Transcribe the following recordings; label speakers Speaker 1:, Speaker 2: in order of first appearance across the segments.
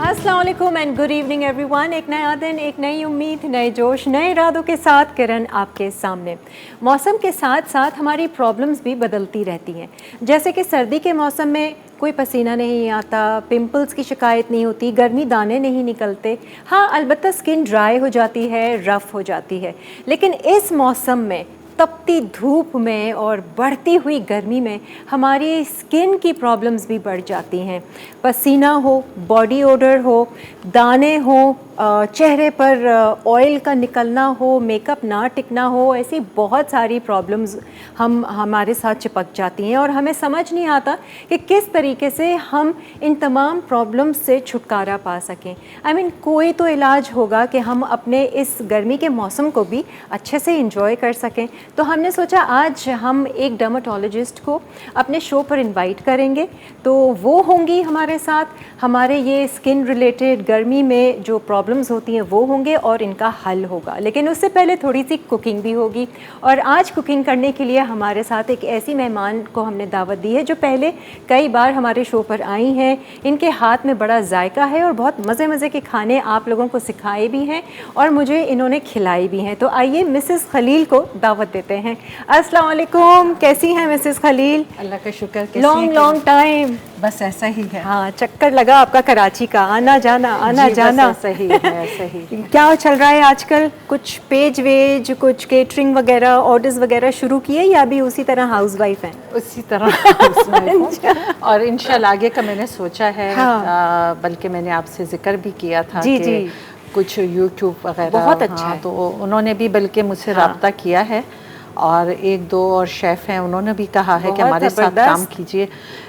Speaker 1: अस्सलाम वालेकुम and good evening everyone. एक नया दिन, एक नई उम्मीद, नए जोश, नए इरादों के साथ किरण आपके सामने। मौसम के साथ साथ हमारी प्रॉब्लम्स भी बदलती रहती हैं। जैसे कि सर्दी के मौसम में कोई पसीना नहीं आता, पिंपल्स की शिकायत नहीं होती, गर्मी दाने नहीं निकलते। हाँ, अलबत्ता स्किन ड्राई हो जाती है, रफ़ हो जाती है। लेकिन इस मौसम में, तपती धूप में और बढ़ती हुई गर्मी में हमारी स्किन की प्रॉब्लम्स भी बढ़ जाती हैं। पसीना हो, बॉडी ओडर हो, दाने हो, चेहरे पर ऑयल का निकलना हो, मेकअप ना टिकना हो, ऐसी बहुत सारी प्रॉब्लम्स हमारे साथ चिपक जाती हैं और हमें समझ नहीं आता कि किस तरीके से हम इन तमाम प्रॉब्लम्स से छुटकारा पा सकें। कोई तो इलाज होगा कि हम अपने इस गर्मी के मौसम को भी अच्छे से इंजॉय कर सकें। तो हमने सोचा आज हम एक डर्माटोलॉजिस्ट को अपने शो पर इनवाइट करेंगे, तो वो होंगी हमारे साथ। हमारे ये स्किन रिलेटेड गर्मी में जो प्रॉब्लम्स होती हैं वो होंगे और इनका हल होगा। लेकिन उससे पहले थोड़ी सी कुकिंग भी होगी और आज कुकिंग करने के लिए हमारे साथ एक ऐसी मेहमान को हमने दावत दी है जो पहले कई बार हमारे शो पर आई हैं। इनके हाथ में बड़ा जायका है और बहुत मज़े मज़े के खाने आप लोगों को सिखाए भी हैं और मुझे इन्होंने खिलाई भी हैं। तो आइए मिसेस खलील को दावत देते हैं। अस्सलाम वालेकुम, कैसी हैं मिसेस खलील?
Speaker 2: अल्लाह का शुक्र।
Speaker 1: Long time.
Speaker 2: बस ऐसा ही है।
Speaker 1: हाँ, चक्कर लगा आपका कराची का, आना जाना आना जाना।
Speaker 2: सही है, सही।
Speaker 1: क्या चल रहा है आजकल? कुछ पेज वेज, कुछ केटरिंग वगैरह, ऑर्डर्स वगैरह शुरू किए या अभी उसी तरह हाउसवाइफ हैं?
Speaker 2: उसी तरह और इंशाल्लाह आगे का मैंने सोचा है। हाँ। बल्कि मैंने आपसे जिक्र भी किया था
Speaker 1: जी,
Speaker 2: कि
Speaker 1: जी।
Speaker 2: कुछ यूट्यूब वगैरह
Speaker 1: बहुत अच्छा है।
Speaker 2: तो उन्होंने भी बल्कि मुझसे रब्ता किया है और एक दो और शेफ़ हैं, उन्होंने भी कहा है कि हमारे साथ काम कीजिए।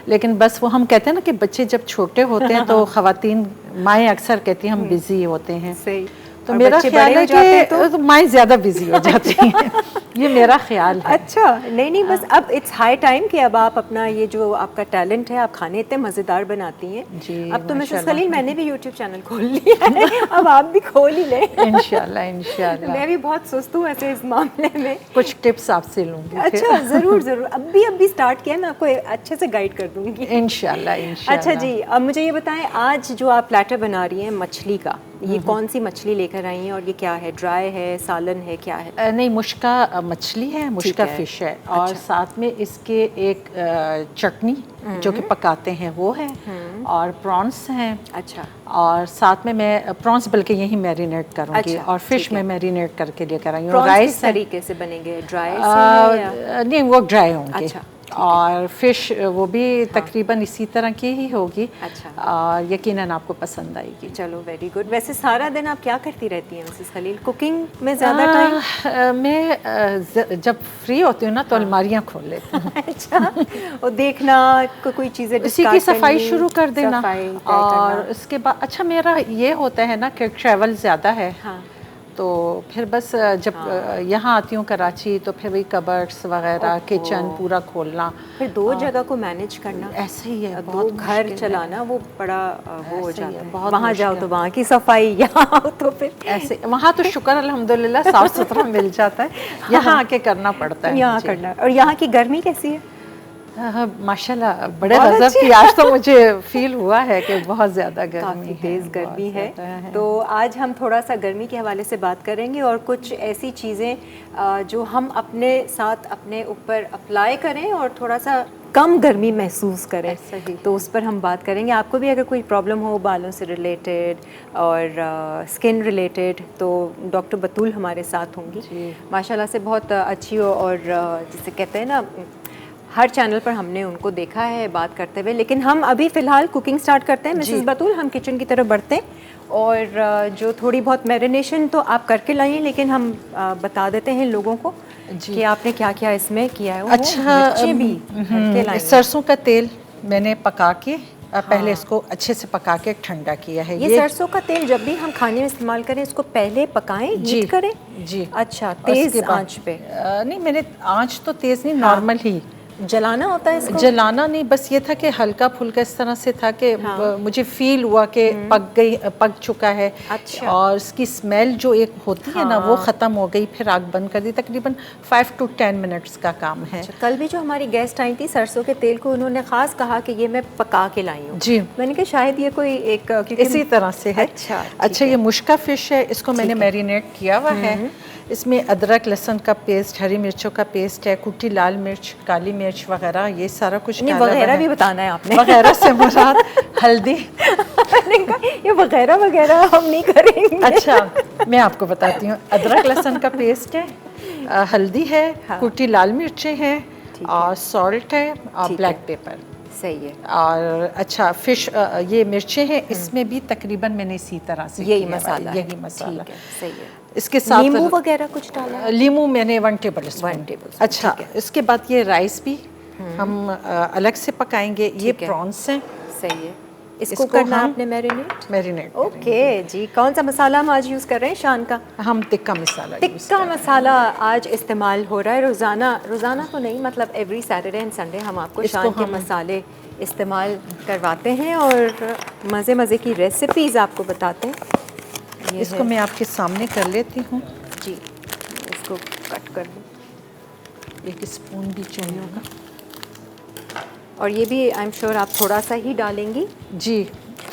Speaker 2: लेकिन बस वो हम कहते हैं ना कि बच्चे जब छोटे होते हैं तो ख़वातीन माएँ अक्सर कहती हैं हम बिज़ी होते हैं।
Speaker 1: सही।
Speaker 2: तो मेरा ख्याल है कि तो माएँ ज़्यादा बिजी हो जाती हैं। ये मेरा ख्याल है।
Speaker 1: अच्छा, नहीं बस अब इट्स हाई टाइम कि अब आप अपना ये जो आपका टैलेंट है, आप खाने इतने मज़ेदार बनाती हैं जी। अब तो मिसेस खलील मैंने भी यूट्यूब चैनल खोल लिया है, अब आप भी खोल ही लें।
Speaker 2: इंशाल्लाह।
Speaker 1: मैं भी बहुत सुस्त हूँ ऐसे इस मामले में।
Speaker 2: कुछ टिप्स आपसे लूँगी।
Speaker 1: अच्छा, ज़रूर। अभी स्टार्ट किया, मैं आपको अच्छे से गाइड कर दूँगी
Speaker 2: इंशाल्लाह।
Speaker 1: अच्छा जी, अब मुझे ये बताएं, आज जो आप प्लेटर बना रही हैं मछली का, ये कौन सी मछली लेकर आई हैं और ये क्या है? ड्राई है, सालन है, क्या है?
Speaker 2: नहीं, मुश्का मछली है, मुश्का फिश है। और अच्छा। साथ में इसके एक चटनी जो कि पकाते हैं वो है और प्रॉन्स हैं। अच्छा। और साथ में मैं प्रॉन्स बल्कि यही मैरिनेट करूँगी। अच्छा, और फिश में मैरिनेट करके लेकर आई हूँ।
Speaker 1: राइस किस तरीके से बनेंगे? ड्राई से?
Speaker 2: नहीं, वो ड्राई होंगे।
Speaker 1: अच्छा।
Speaker 2: और फिश वो भी तकरीबन इसी तरह की ही होगी।
Speaker 1: अच्छा।
Speaker 2: और यकीनन आपको पसंद आएगी।
Speaker 1: चलो, वेरी गुड। वैसे सारा दिन आप क्या करती रहती हैं मिसेस खलील? कुकिंग में ज़्यादा टाइम?
Speaker 2: मैं जब फ्री होती हूँ ना तो अलमारियाँ खोल लेती हूँ।
Speaker 1: अच्छा, और देखना कोई चीज़ें,
Speaker 2: इसी की सफाई शुरू कर देना। और उसके बाद अच्छा मेरा ये होता है ना कि ट्रैवल ज़्यादा है। हाँ। तो फिर बस जब यहाँ आती हूँ कराची तो फिर वही कबर्ड्स वगैरह, किचन पूरा खोलना, फिर
Speaker 1: दो जगह को मैनेज करना
Speaker 2: ऐसे ही है।
Speaker 1: बहुत घर चलाना वो बड़ा वो हो जाता है। वहाँ जाओ तो वहाँ की सफाई, यहाँ आओ तो फिर
Speaker 2: ऐसे। वहाँ तो शुक्र अल्हम्दुलिल्लाह साफ सुथरा मिल जाता है, यहाँ आके करना पड़ता है।
Speaker 1: यहाँ करना। और यहाँ की गर्मी कैसी है?
Speaker 2: माशाल्लाह बड़े गजब की आज तो मुझे फील हुआ है कि बहुत ज़्यादा गर्मी,
Speaker 1: तेज़ गर्मी है। तो आज हम थोड़ा सा गर्मी के हवाले से बात करेंगे और कुछ ऐसी चीज़ें जो हम अपने साथ अपने ऊपर अप्लाई करें और थोड़ा सा कम गर्मी महसूस करें। सही। तो उस पर हम बात करेंगे। आपको भी अगर कोई प्रॉब्लम हो बालों से रिलेटेड और स्किन रिलेटेड तो डॉक्टर बतूल हमारे साथ होंगी माशाल्लाह से, बहुत अच्छी हो। और जिसे कहते हैं ना, हर चैनल पर हमने उनको देखा है बात करते हुए। लेकिन हम अभी फ़िलहाल कुकिंग स्टार्ट करते हैं मिसेस बतूल, हम किचन की तरफ बढ़ते हैं। और जो थोड़ी बहुत मैरिनेशन तो आप करके लाइए, लेकिन हम बता देते हैं लोगों को कि आपने क्या क्या इसमें किया है।
Speaker 2: अच्छा, भी सरसों का तेल मैंने पका के पहले इसको अच्छे से पका के ठंडा किया है।
Speaker 1: ये सरसों का तेल जब भी हम खाने में इस्तेमाल करें इसको पहले पकाएं, हीट करें?
Speaker 2: जी।
Speaker 1: अच्छा, तेज़ आंच पे?
Speaker 2: नहीं, मैंने आंच तो तेज़ नहीं, नॉर्मल ही
Speaker 1: जलाना होता है इसको?
Speaker 2: जलाना नहीं, बस ये था कि हल्का फुल्का इस तरह से था कि मुझे फील हुआ कि पक चुका है।
Speaker 1: अच्छा।
Speaker 2: और इसकी स्मेल जो एक होती है ना वो ख़त्म हो गई, फिर आग बंद कर दी। तकरीबन 5 to 10 मिनट्स का काम है।
Speaker 1: अच्छा, कल भी जो हमारी गेस्ट आई थी सरसों के तेल को उन्होंने ख़ास कहा कि ये मैं पका के लाई हूँ जी। मैंने कहा शायद ये कोई एक
Speaker 2: इसी तरह से है। अच्छा ये मुश्का फ़िश है, इसको मैंने मैरिनेट किया हुआ है। इसमें अदरक लहसुन का पेस्ट, हरी मिर्चों का पेस्ट है, कुटी लाल मिर्च, काली मिर्च वगैरह, ये सारा कुछ डाला हुआ है।
Speaker 1: वगैरह भी बताना है आपने।
Speaker 2: वगैरह से मुराद हल्दी।
Speaker 1: मैंने कहा ये वगैरह वगैरह हम नहीं करेंगे।
Speaker 2: अच्छा मैं आपको बताती हूँ। अदरक लहसुन का पेस्ट है, हल्दी है, कुटी लाल मिर्चें हैं और सॉल्ट है और ब्लैक पेपर।
Speaker 1: सही है।
Speaker 2: और अच्छा फिश ये मिर्चें हैं, इसमें भी तकरीबन मैंने इसी तरह से
Speaker 1: यही मसाला सही है।
Speaker 2: इसके साथ
Speaker 1: नींबू वगैरह कुछ डाला है?
Speaker 2: लीमू मैंने 1 टेबल स्पून। अच्छा इसके बाद ये राइस भी हम अलग से पकाएंगे। ये प्रॉन्स हैं।
Speaker 1: सही है। इसको करना आपने मैरिनेट। ओके जी। कौन सा मसाला हम आज यूज़ कर रहे हैं? शान का
Speaker 2: हम टिक्का मसाला।
Speaker 1: टिक्का मसाला आज इस्तेमाल हो रहा है। रोज़ाना तो नहीं, मतलब एवरी सैटरडे एंड संडे हम आपको शान के मसाले इस्तेमाल करवाते हैं और मज़े की रेसिपीज़ आपको बताते हैं।
Speaker 2: इसको मैं आपके सामने कर लेती हूँ
Speaker 1: जी। इसको कट कर दूँ।
Speaker 2: 1 स्पून भी चाहिए होगा।
Speaker 1: और ये भी आई एम श्योर आप थोड़ा सा ही डालेंगी? जी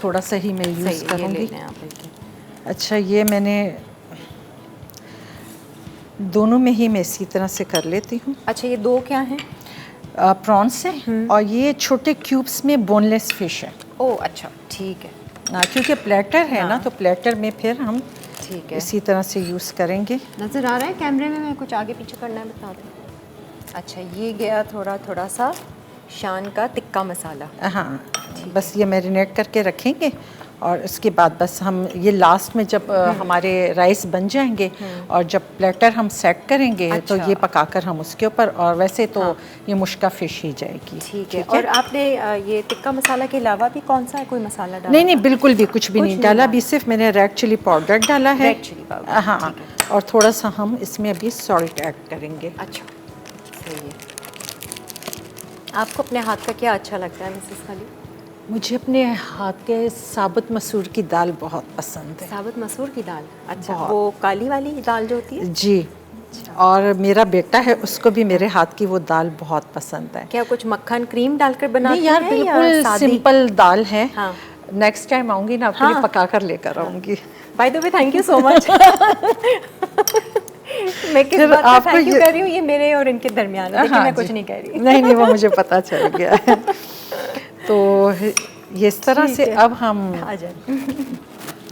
Speaker 2: थोड़ा सा ही मैं यूज़ करूँगी। अच्छा ये मैंने दोनों में ही मैं इसी तरह से कर लेती हूँ।
Speaker 1: अच्छा ये दो क्या हैं?
Speaker 2: प्रॉन्स हैं और ये छोटे क्यूब्स में बोनलेस फ़िश है।
Speaker 1: ओह अच्छा ठीक है।
Speaker 2: क्योंकि प्लेटर है ना, तो प्लेटर में फिर हम
Speaker 1: ठीक है
Speaker 2: इसी तरह से यूज़ करेंगे।
Speaker 1: नज़र आ रहा है कैमरे में? मैं कुछ आगे पीछे करना है बता दें। अच्छा ये गया थोड़ा सा शान का टिक्का मसाला।
Speaker 2: हाँ बस ये मैरिनेट करके रखेंगे और उसके बाद बस हम ये लास्ट में जब हमारे राइस बन जाएंगे और जब प्लेटर हम सेट करेंगे तो ये पकाकर हम उसके ऊपर, और वैसे तो ये मुश्का फ़िश ही जाएगी।
Speaker 1: ठीक है। और आपने ये टिक्का मसाला के अलावा भी कौन सा है कोई मसाला डाला?
Speaker 2: नहीं बिल्कुल भी कुछ भी नहीं डाला। अभी सिर्फ मैंने रेड चिली पाउडर डाला है।
Speaker 1: रेड चिली पाउडर
Speaker 2: हाँ। और थोड़ा सा हम इसमें अभी सॉल्ट ऐड करेंगे।
Speaker 1: अच्छा सही है। आपको अपने हाथ का क्या अच्छा लगता है मिसेस खली?
Speaker 2: मुझे अपने हाथ के साबुत मसूर की दाल बहुत पसंद है।
Speaker 1: साबुत मसूर की दाल? अच्छा वो काली वाली दाल जो होती है? जी।
Speaker 2: और मेरा बेटा है उसको भी मेरे हाथ की वो दाल बहुत पसंद है।
Speaker 1: क्या कुछ मक्खन क्रीम डालकर बनाती हैं?
Speaker 2: यार बिल्कुल सिंपल दाल है।
Speaker 1: हाँ।
Speaker 2: नेक्स्ट टाइम आऊँगी ना आपके लिए पका कर लेकर आऊँगी।
Speaker 1: By the way thank you so much. मैं किस बात का थैंक यू कर रही हूँ, ये मेरे और इनके दरमियान है, लेकिन मैं कुछ नहीं कह रही।
Speaker 2: नहीं वो मुझे पता चल गया है। तो ये इस तरह से अब हम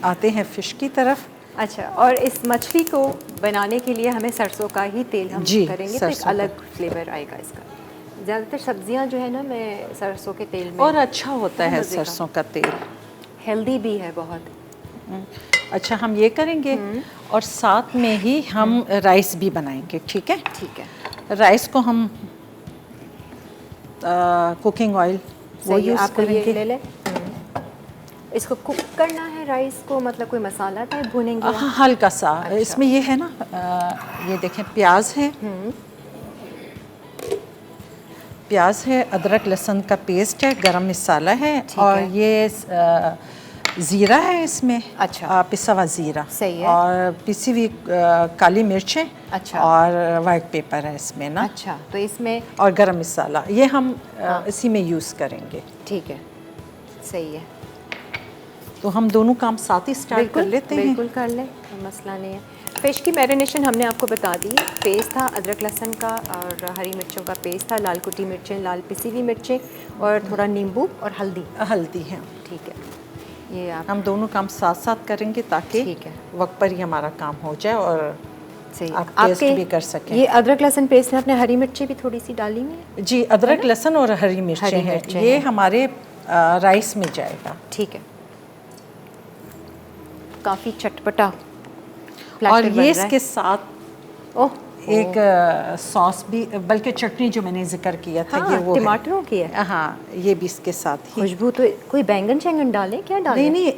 Speaker 2: आते हैं फ़िश की तरफ।
Speaker 1: अच्छा और इस मछली को बनाने के लिए हमें सरसों का ही तेल हम करेंगे तो एक अलग फ्लेवर आएगा इसका। ज़्यादातर सब्जियां जो है ना मैं सरसों के तेल में,
Speaker 2: और अच्छा होता है सरसों का तेल,
Speaker 1: हेल्दी भी है बहुत।
Speaker 2: अच्छा हम ये करेंगे और साथ में ही हम राइस भी बनाएंगे। ठीक है?
Speaker 1: ठीक है।
Speaker 2: राइस को हम कुकिंग ऑयल वो यूज़ करेंगे।
Speaker 1: ले ले। इसको कुक करना है राइस को, मतलब कोई मसाला टाइप भूनेंगे?
Speaker 2: हाँ हल्का सा। अच्छा। इसमें ये है ना ये देखें प्याज है, प्याज है, अदरक लहसुन का पेस्ट है, गरम मसाला है और ये ज़ीरा है इसमें।
Speaker 1: अच्छा।
Speaker 2: पिसा हुआ ज़ीरा।
Speaker 1: सही है।
Speaker 2: और पिसी हुई काली मिर्चें।
Speaker 1: अच्छा।
Speaker 2: और वाइट पेपर है इसमें ना।
Speaker 1: अच्छा तो इसमें और
Speaker 2: गरम मसाला ये हम इसी में यूज़ करेंगे।
Speaker 1: ठीक है सही है।
Speaker 2: तो हम दोनों काम साथ ही स्टार्ट कर लेते हैं।
Speaker 1: बिल्कुल कर लें, मसला नहीं है। फ़िश की मैरिनेशन हमने आपको बता दी। पेस्ट था अदरक लहसुन का और हरी मिर्चों का पेस्ट था, लाल कुटी मिर्चें, लाल पिसी हुई मिर्चें और थोड़ा नींबू और हल्दी है। ठीक है। ये
Speaker 2: हम दोनों काम साथ साथ करेंगे ताकि वक्त पर ही हमारा काम हो जाए और आप टेस्ट भी कर सकें।
Speaker 1: ये अदरक लहसुन पेस्ट में आपने हरी मिर्ची भी थोड़ी सी डाली हुई है?
Speaker 2: जी अदरक लहसुन और हरी मिर्चें हैं, ये हमारे राइस में जाएगा।
Speaker 1: ठीक है। काफ़ी चटपटा
Speaker 2: और ये इसके साथ एक सॉस भी, बल्कि चटनी जो मैंने जिक्र किया था ये वो
Speaker 1: टमाटरों की है।
Speaker 2: हाँ ये भी इसके साथ ही।
Speaker 1: खुशबू तो कोई बैंगन शैंगन डालें क्या डालें?
Speaker 2: नहीं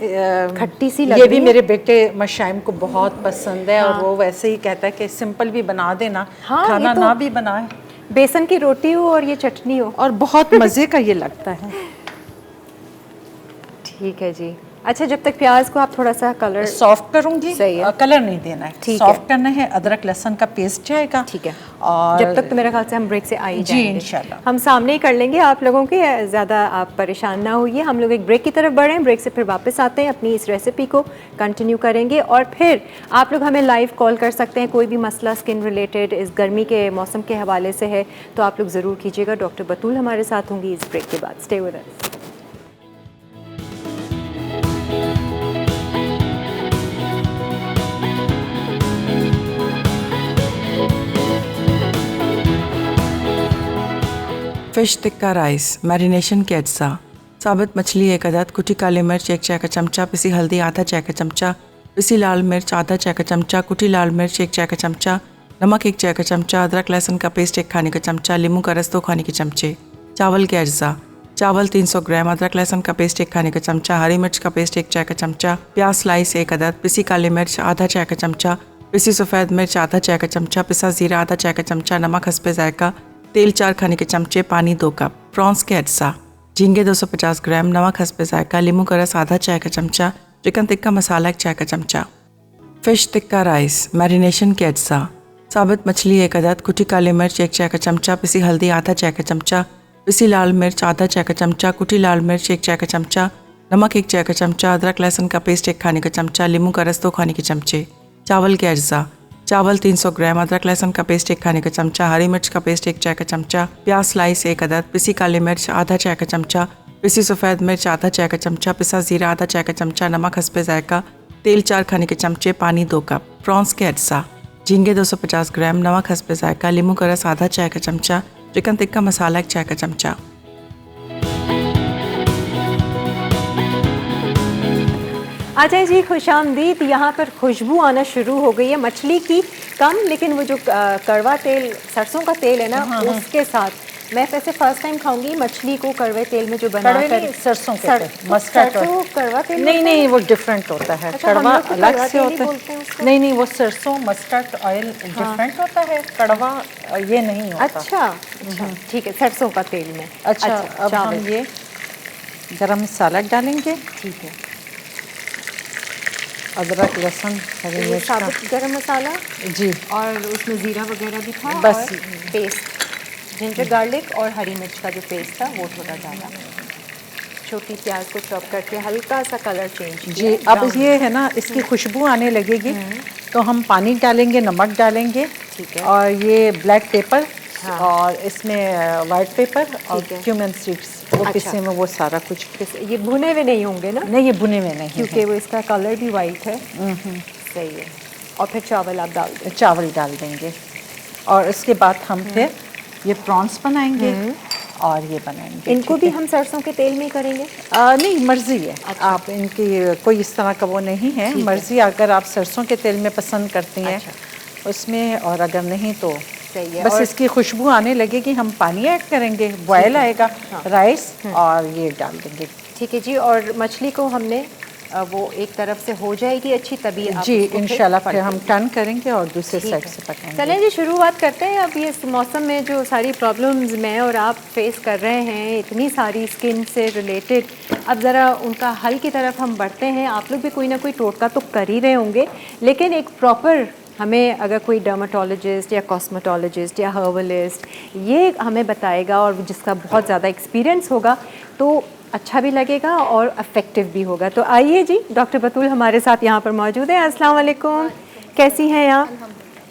Speaker 1: खट्टी सी लग
Speaker 2: ये
Speaker 1: रही
Speaker 2: भी मेरे बेटे मशाइम को बहुत पसंद है। और वो वैसे ही कहता है कि सिंपल भी बना देना, खाना ना भी बनाए।
Speaker 1: बेसन की रोटी हो और ये चटनी हो,
Speaker 2: और बहुत मज़े का ये लगता है।
Speaker 1: ठीक है जी। अच्छा, जब तक प्याज को आप थोड़ा सा कलर
Speaker 2: सॉफ्ट करूंगी,
Speaker 1: सही है,
Speaker 2: कलर नहीं देना है, सॉफ्ट करना है। अदरक लहसुन का पेस्ट जाएगा,
Speaker 1: ठीक है।
Speaker 2: और
Speaker 1: जब तक तो मेरे ख्याल से हम ब्रेक से आ ही
Speaker 2: जी
Speaker 1: जाएंगे।
Speaker 2: इंशाल्लाह
Speaker 1: हम सामने ही कर लेंगे आप लोगों के, ज़्यादा आप परेशान ना होइए। हम लोग एक ब्रेक की तरफ बढ़ें, ब्रेक से फिर वापस आते हैं, अपनी इस रेसिपी को कंटिन्यू करेंगे। और फिर आप लोग हमें लाइव कॉल कर सकते हैं, कोई भी मसला स्किन रिलेटेड इस गर्मी के मौसम के हवाले से है तो आप लोग ज़रूर कीजिएगा। डॉक्टर बतूल हमारे साथ होंगी इस ब्रेक के बाद। Stay with us.
Speaker 3: Fish tikka rice, marination के अज्जा। साबित मछली 1 अदद, कुटी काली मिर्च 1 चाय का चमचा, पिसी हल्दी आधा चाय का चमचा, पिसी लाल मिर्च आधा चाय का चमचा, कुटी लाल मिर्च 1 चाय का चमचा, नमक 1 चाय का चमचा, अदरक लहसुन का पेस्ट 1 खाने का चमचा, नींबू का रस 2 खाने के चमचे। चावल के अज्जा। चावल 300 ग्राम, अदरक लहसुन का पेस्ट 1 खाने का चमचा, हरी मिर्च का पेस्ट 1 चाय का चमचा, प्याज स्लाइस 1 अदद, पिसी काली मिर्च आधा चाय का चमचा, पिसी सफ़ेद मिर्च आधा चाय का चमचा, पिसा ज़ीरा आधा चाय का चमचा, नमक हस्बे जायका, तेल 4 खाने के चमचे, पानी 2 कप। प्रॉन्स के अज्जा। झींगे 250 ग्राम, नमक हस्बे जायका, नींबू का रस आधा चाय का चमचा, चिकन टिक्का मसाला 1 चाय का चमचा। फिश टिक्का राइस, मैरिनेशन के अज्जा। साबित मछली 1 अदद, कुटी काली मिर्च 1 चाय का चमचा, पिसी हल्दी आधा चाय का चमचा, पिसी लाल मिर्च आधा चाय का चमचा, कुटी लाल मिर्च 1 चाय का चमचा, नमक 1 चाय का चमचा, अदरक लहसुन का पेस्ट 1 खाने का चमचा, नींबू का रस 2 खाने के चमचे। चावल के अज्जा। चावल 300 ग्राम, अदरक लहसुन का पेस्ट 1 खाने का चमचा, हरी मिर्च का पेस्ट 1 चाय का चमचा, प्याज स्लाइस 1 अदद, पिसी काली मिर्च आधा चाय का चमचा, पिसी सफ़ेद मिर्च आधा चाय का चमचा, पिसा ज़ीरा आधा चाय का चमचा, नमक हस्बे जायका, तेल 4 खाने के चमचे, पानी 2 कप। प्रॉन्स के अज्जा। झींगे 250 ग्राम, नमक हस्बे जायका, नींबू का रस आधा चाय का चमचा, चिकन टिक्का मसाला 1 चाय का चमचा।
Speaker 1: अच्छा जी, खुशामदीद। यहाँ पर खुशबू आना शुरू हो गई है मछली की कम, लेकिन वो जो कड़वा तेल, सरसों का तेल है ना, उसके साथ मैं वैसे फर्स्ट टाइम खाऊंगी मछली को कड़वे तेल में जो बनाकर।
Speaker 2: सरसों के तेल, मस्टर्ड
Speaker 1: सरसों कड़वा तेल
Speaker 2: नहीं, वो डिफरेंट होता है।
Speaker 1: अच्छा,
Speaker 2: कड़वा
Speaker 1: हम लोग तो
Speaker 2: अलग
Speaker 1: कड़वा
Speaker 2: से
Speaker 1: तेल ही
Speaker 2: होता
Speaker 1: बोलते हैं
Speaker 2: है।
Speaker 1: उसको।
Speaker 2: नहीं, वो सरसों मस्टर्ड ऑयल डिफरेंट होता है, कड़वा ये नहीं होता।
Speaker 1: अच्छा, ठीक है, सरसों का तेल में।
Speaker 2: अच्छा, अब हम ये गरम मसाला डालेंगे।
Speaker 1: ठीक है,
Speaker 2: अदरक लहसुन हरी
Speaker 1: ये
Speaker 2: मिर्च का,
Speaker 1: साबुत गरम मसाला
Speaker 2: जी,
Speaker 1: और उसमें ज़ीरा वगैरह भी था,
Speaker 2: बस।
Speaker 1: और पेस्ट जिंजर गार्लिक और हरी मिर्च का जो पेस्ट था वो थोड़ा डाला। छोटी प्याज को चॉप करके हल्का सा कलर चेंज
Speaker 2: जी। अब ये है ना, इसकी खुशबू आने लगेगी तो हम पानी डालेंगे, नमक डालेंगे,
Speaker 1: ठीक है,
Speaker 2: और ये ब्लैक पेपर,
Speaker 1: हाँ,
Speaker 2: और इसमें वाइट पेपर और क्यूमिन सीड्स, वो
Speaker 1: अच्छा,
Speaker 2: पिसे में वो सारा कुछ।
Speaker 1: ये भुने हुए नहीं होंगे ना?
Speaker 2: नहीं, ये भुने में नहीं,
Speaker 1: क्योंकि वो इसका कलर भी वाइट है। सही है। और फिर चावल आप डाल दें।
Speaker 2: चावल डाल देंगे, और इसके बाद हम फिर ये प्रॉन्स बनाएंगे और ये बनाएंगे।
Speaker 1: इनको भी हम सरसों के तेल में ही करेंगे?
Speaker 2: नहीं, मर्जी है।
Speaker 1: अच्छा।
Speaker 2: आप इनकी कोई इस तरह का वो नहीं है, मर्जी। अगर आप सरसों के तेल में पसंद करती हैं उसमें, और अगर नहीं तो
Speaker 1: सही है।
Speaker 2: बस इसकी खुशबू आने लगेगी, हम पानी ऐड करेंगे, बॉयल आएगा, राइस और ये डाल देंगे।
Speaker 1: ठीक है जी। और मछली को हमने वो एक तरफ से हो जाएगी अच्छी, तभी आप
Speaker 2: जी
Speaker 1: इसको
Speaker 2: इंशाल्लाह फिर हम टर्न करेंगे और दूसरे साइड से पकाएंगे।
Speaker 1: चलें जी, शुरुआत करते हैं। अब ये इस मौसम में जो सारी प्रॉब्लम्स मैं और आप फेस कर रहे हैं, इतनी सारी स्किन से रिलेटेड, अब ज़रा उनका हल की तरफ हम बढ़ते हैं। आप लोग भी कोई ना कोई टोटका तो कर ही रहे होंगे, लेकिन एक प्रॉपर हमें अगर कोई डर्माटोलॉजिस्ट या कॉस्मेटोलॉजिस्ट या हर्बलिस्ट ये हमें बताएगा और जिसका बहुत ज़्यादा एक्सपीरियंस होगा तो अच्छा भी लगेगा और इफ़ेक्टिव भी होगा। तो आइए जी, डॉक्टर बतूल हमारे साथ यहाँ पर मौजूद है। अस्सलाम वालेकुम, कैसी हैं आप?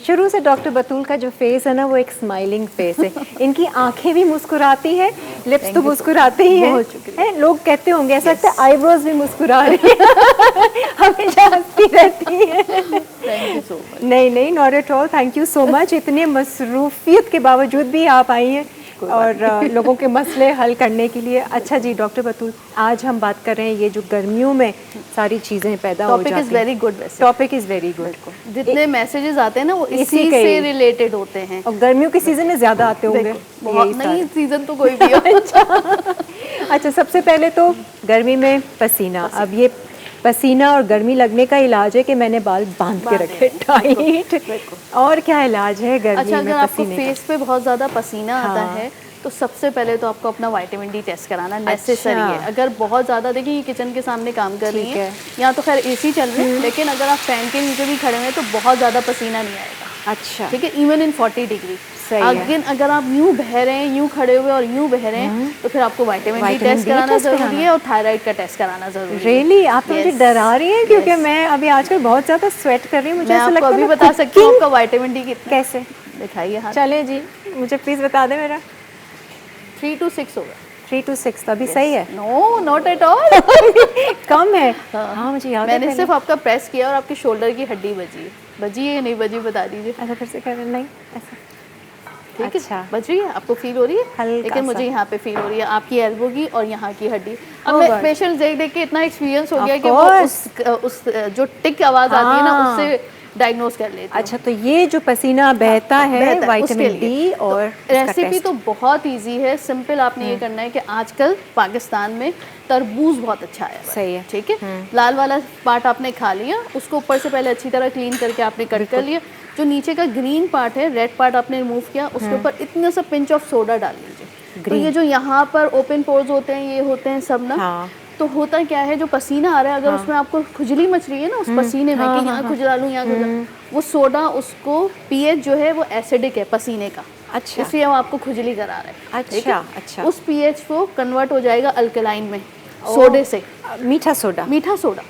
Speaker 1: शुरू से डॉक्टर बतूल का जो फेस है ना, वो एक स्माइलिंग फेस है। इनकी आंखें भी मुस्कुराती हैं, लिप्स तो मुस्कुराते ही हैं। लोग कहते होंगे ऐसा लगता है आईब्रोज भी मुस्कुरा रही है, हमेशा हंसती रहती है।
Speaker 4: Thank you so much.
Speaker 1: नहीं, not at all, thank you so much. इतने मसरूफियत के बावजूद भी आप आई हैं और लोगों के मसले हल करने के लिए। अच्छा जी डॉक्टर बतूल, आज हम बात कर रहे हैं ये जो गर्मियों में सारी चीज़ें पैदा हो जाती हैं।
Speaker 4: Topic is very good. वैसे
Speaker 1: टॉपिक इज़ वेरी गुड।
Speaker 4: जितने मैसेजेस आते हैं ना वो इसी से रिलेटेड होते हैं,
Speaker 1: और गर्मियों के सीज़न में ज़्यादा आते होंगे।
Speaker 4: बहुत नहीं, सीज़न तो कोई भी हो।
Speaker 1: अच्छा, सबसे पहले तो गर्मी में पसीना। अब ये पसीना और गर्मी लगने का इलाज है कि मैंने बाल बांध के रखे टाइट। और क्या इलाज है गर्मी
Speaker 4: अच्छा,
Speaker 1: में
Speaker 4: अगर आपको
Speaker 1: पसीने का?
Speaker 4: फेस पे बहुत ज़्यादा पसीना आता
Speaker 1: हाँ।
Speaker 4: है तो सबसे पहले तो आपको अपना विटामिन डी टेस्ट कराना नेसेसरी
Speaker 1: अच्छा।
Speaker 4: है। अगर बहुत ज़्यादा, देखिए ये किचन के सामने काम कर रही
Speaker 1: ठीक
Speaker 4: है,
Speaker 1: है।
Speaker 4: यहाँ तो खैर एसी चल रही है, लेकिन अगर आप फैन के नीचे भी खड़े हैं तो बहुत ज़्यादा पसीना नहीं आएगा।
Speaker 1: अच्छा,
Speaker 4: ठीक है, इवन इन 40 डिग्री।
Speaker 1: सही है।
Speaker 4: अगेन अगर आप यूं बह रहे हैं, यूं खड़े हुए और यूं बह रहे हैं, तो फिर आपको vitamin D
Speaker 1: vitamin
Speaker 4: test
Speaker 1: D
Speaker 4: कराना
Speaker 1: टेस्ट
Speaker 4: ज़रूरी
Speaker 1: कराना
Speaker 4: है और थायराइड का टेस्ट कराना ज़रूरी है।
Speaker 1: रियली आप तो मुझे
Speaker 4: Yes.
Speaker 1: डरा रही हैं, क्योंकि
Speaker 4: Yes.
Speaker 1: मैं अभी आजकल बहुत ज़्यादा स्वेट कर रही हूँ। मुझे
Speaker 4: मैं
Speaker 1: ऐसा
Speaker 4: आपको
Speaker 1: लगता है
Speaker 4: अभी
Speaker 1: मैं
Speaker 4: बता सकती हूँ
Speaker 1: cooking-
Speaker 4: आपका विटामिन डी कितना।
Speaker 1: कैसे?
Speaker 4: दिखाइए हाथ।
Speaker 1: चले जी, मुझे प्लीज़ बता दें मेरा।
Speaker 4: 3 to 6 होगा।
Speaker 1: 3 to 6 तो अभी सही है।
Speaker 4: No, not at all.
Speaker 1: कम है। हाँ मुझे याद है
Speaker 4: मैंने
Speaker 1: पहले।
Speaker 4: सिर्फ आपका प्रेस किया और आपके शोल्डर की हड्डी बजी है या नहीं बजी, बता दीजिए।
Speaker 1: ऐसा फिर से कर नहीं ऐसा।
Speaker 4: ठीक
Speaker 1: अच्छा।
Speaker 4: है, बज रही है, आपको फील हो रही है?
Speaker 1: हल्का
Speaker 4: लेकिन
Speaker 1: सा।
Speaker 4: मुझे यहाँ पे फील हो रही है आपकी एल्बो की और यहाँ की हड्डी। अब
Speaker 1: Oh
Speaker 4: मैं
Speaker 1: God.
Speaker 4: पेशेंट देख के इतना एक्सपीरियंस हो
Speaker 1: Of
Speaker 4: गया कि वो
Speaker 1: course.
Speaker 4: उस जो टिक आवाज आती है ना,
Speaker 1: हाँ।
Speaker 4: उससे डायग्नोज कर लेती हूँ।
Speaker 1: अच्छा, तो ये जो पसीना बहता है
Speaker 4: बेहतर, उसके
Speaker 1: विटामिन
Speaker 4: लिए।
Speaker 1: डी
Speaker 4: तो
Speaker 1: और
Speaker 4: रेसिपी तो बहुत इजी है, सिंपल। आपने ये करना है कि आजकल पाकिस्तान में तरबूज बहुत अच्छा आया हुआ है।
Speaker 1: सही है।
Speaker 4: ठीक है, लाल वाला पार्ट आपने खा लिया, उसको ऊपर से पहले अच्छी तरह क्लीन करके आपने कट कर लिया। जो नीचे का ग्रीन पार्ट है, रेड पार्ट आपने रिमूव किया, उसके ऊपर इतना सा पिंच ऑफ सोडा डाल लीजिए। तो ये जो यहाँ पर ओपन पोर्स होते हैं, ये होते हैं सब ना।
Speaker 1: हाँ।
Speaker 4: तो होता क्या है, जो पसीना आ रहा है, अगर उसमें आपको खुजली मच रही है ना उस पसीने में, कि यहाँ खुजला लूँ, यहाँ खुजला, वो सोडा, उसको पीएच जो है वो एसिडिक है पसीने का।
Speaker 1: अच्छा।
Speaker 4: इसलिए वो आपको खुजली करा रहा है। ठीक है?
Speaker 1: अच्छा, अच्छा।
Speaker 4: उस पीएच को कन्वर्ट हो जाएगा अल्कलाइन में सोडे से।
Speaker 1: मीठा सोडा।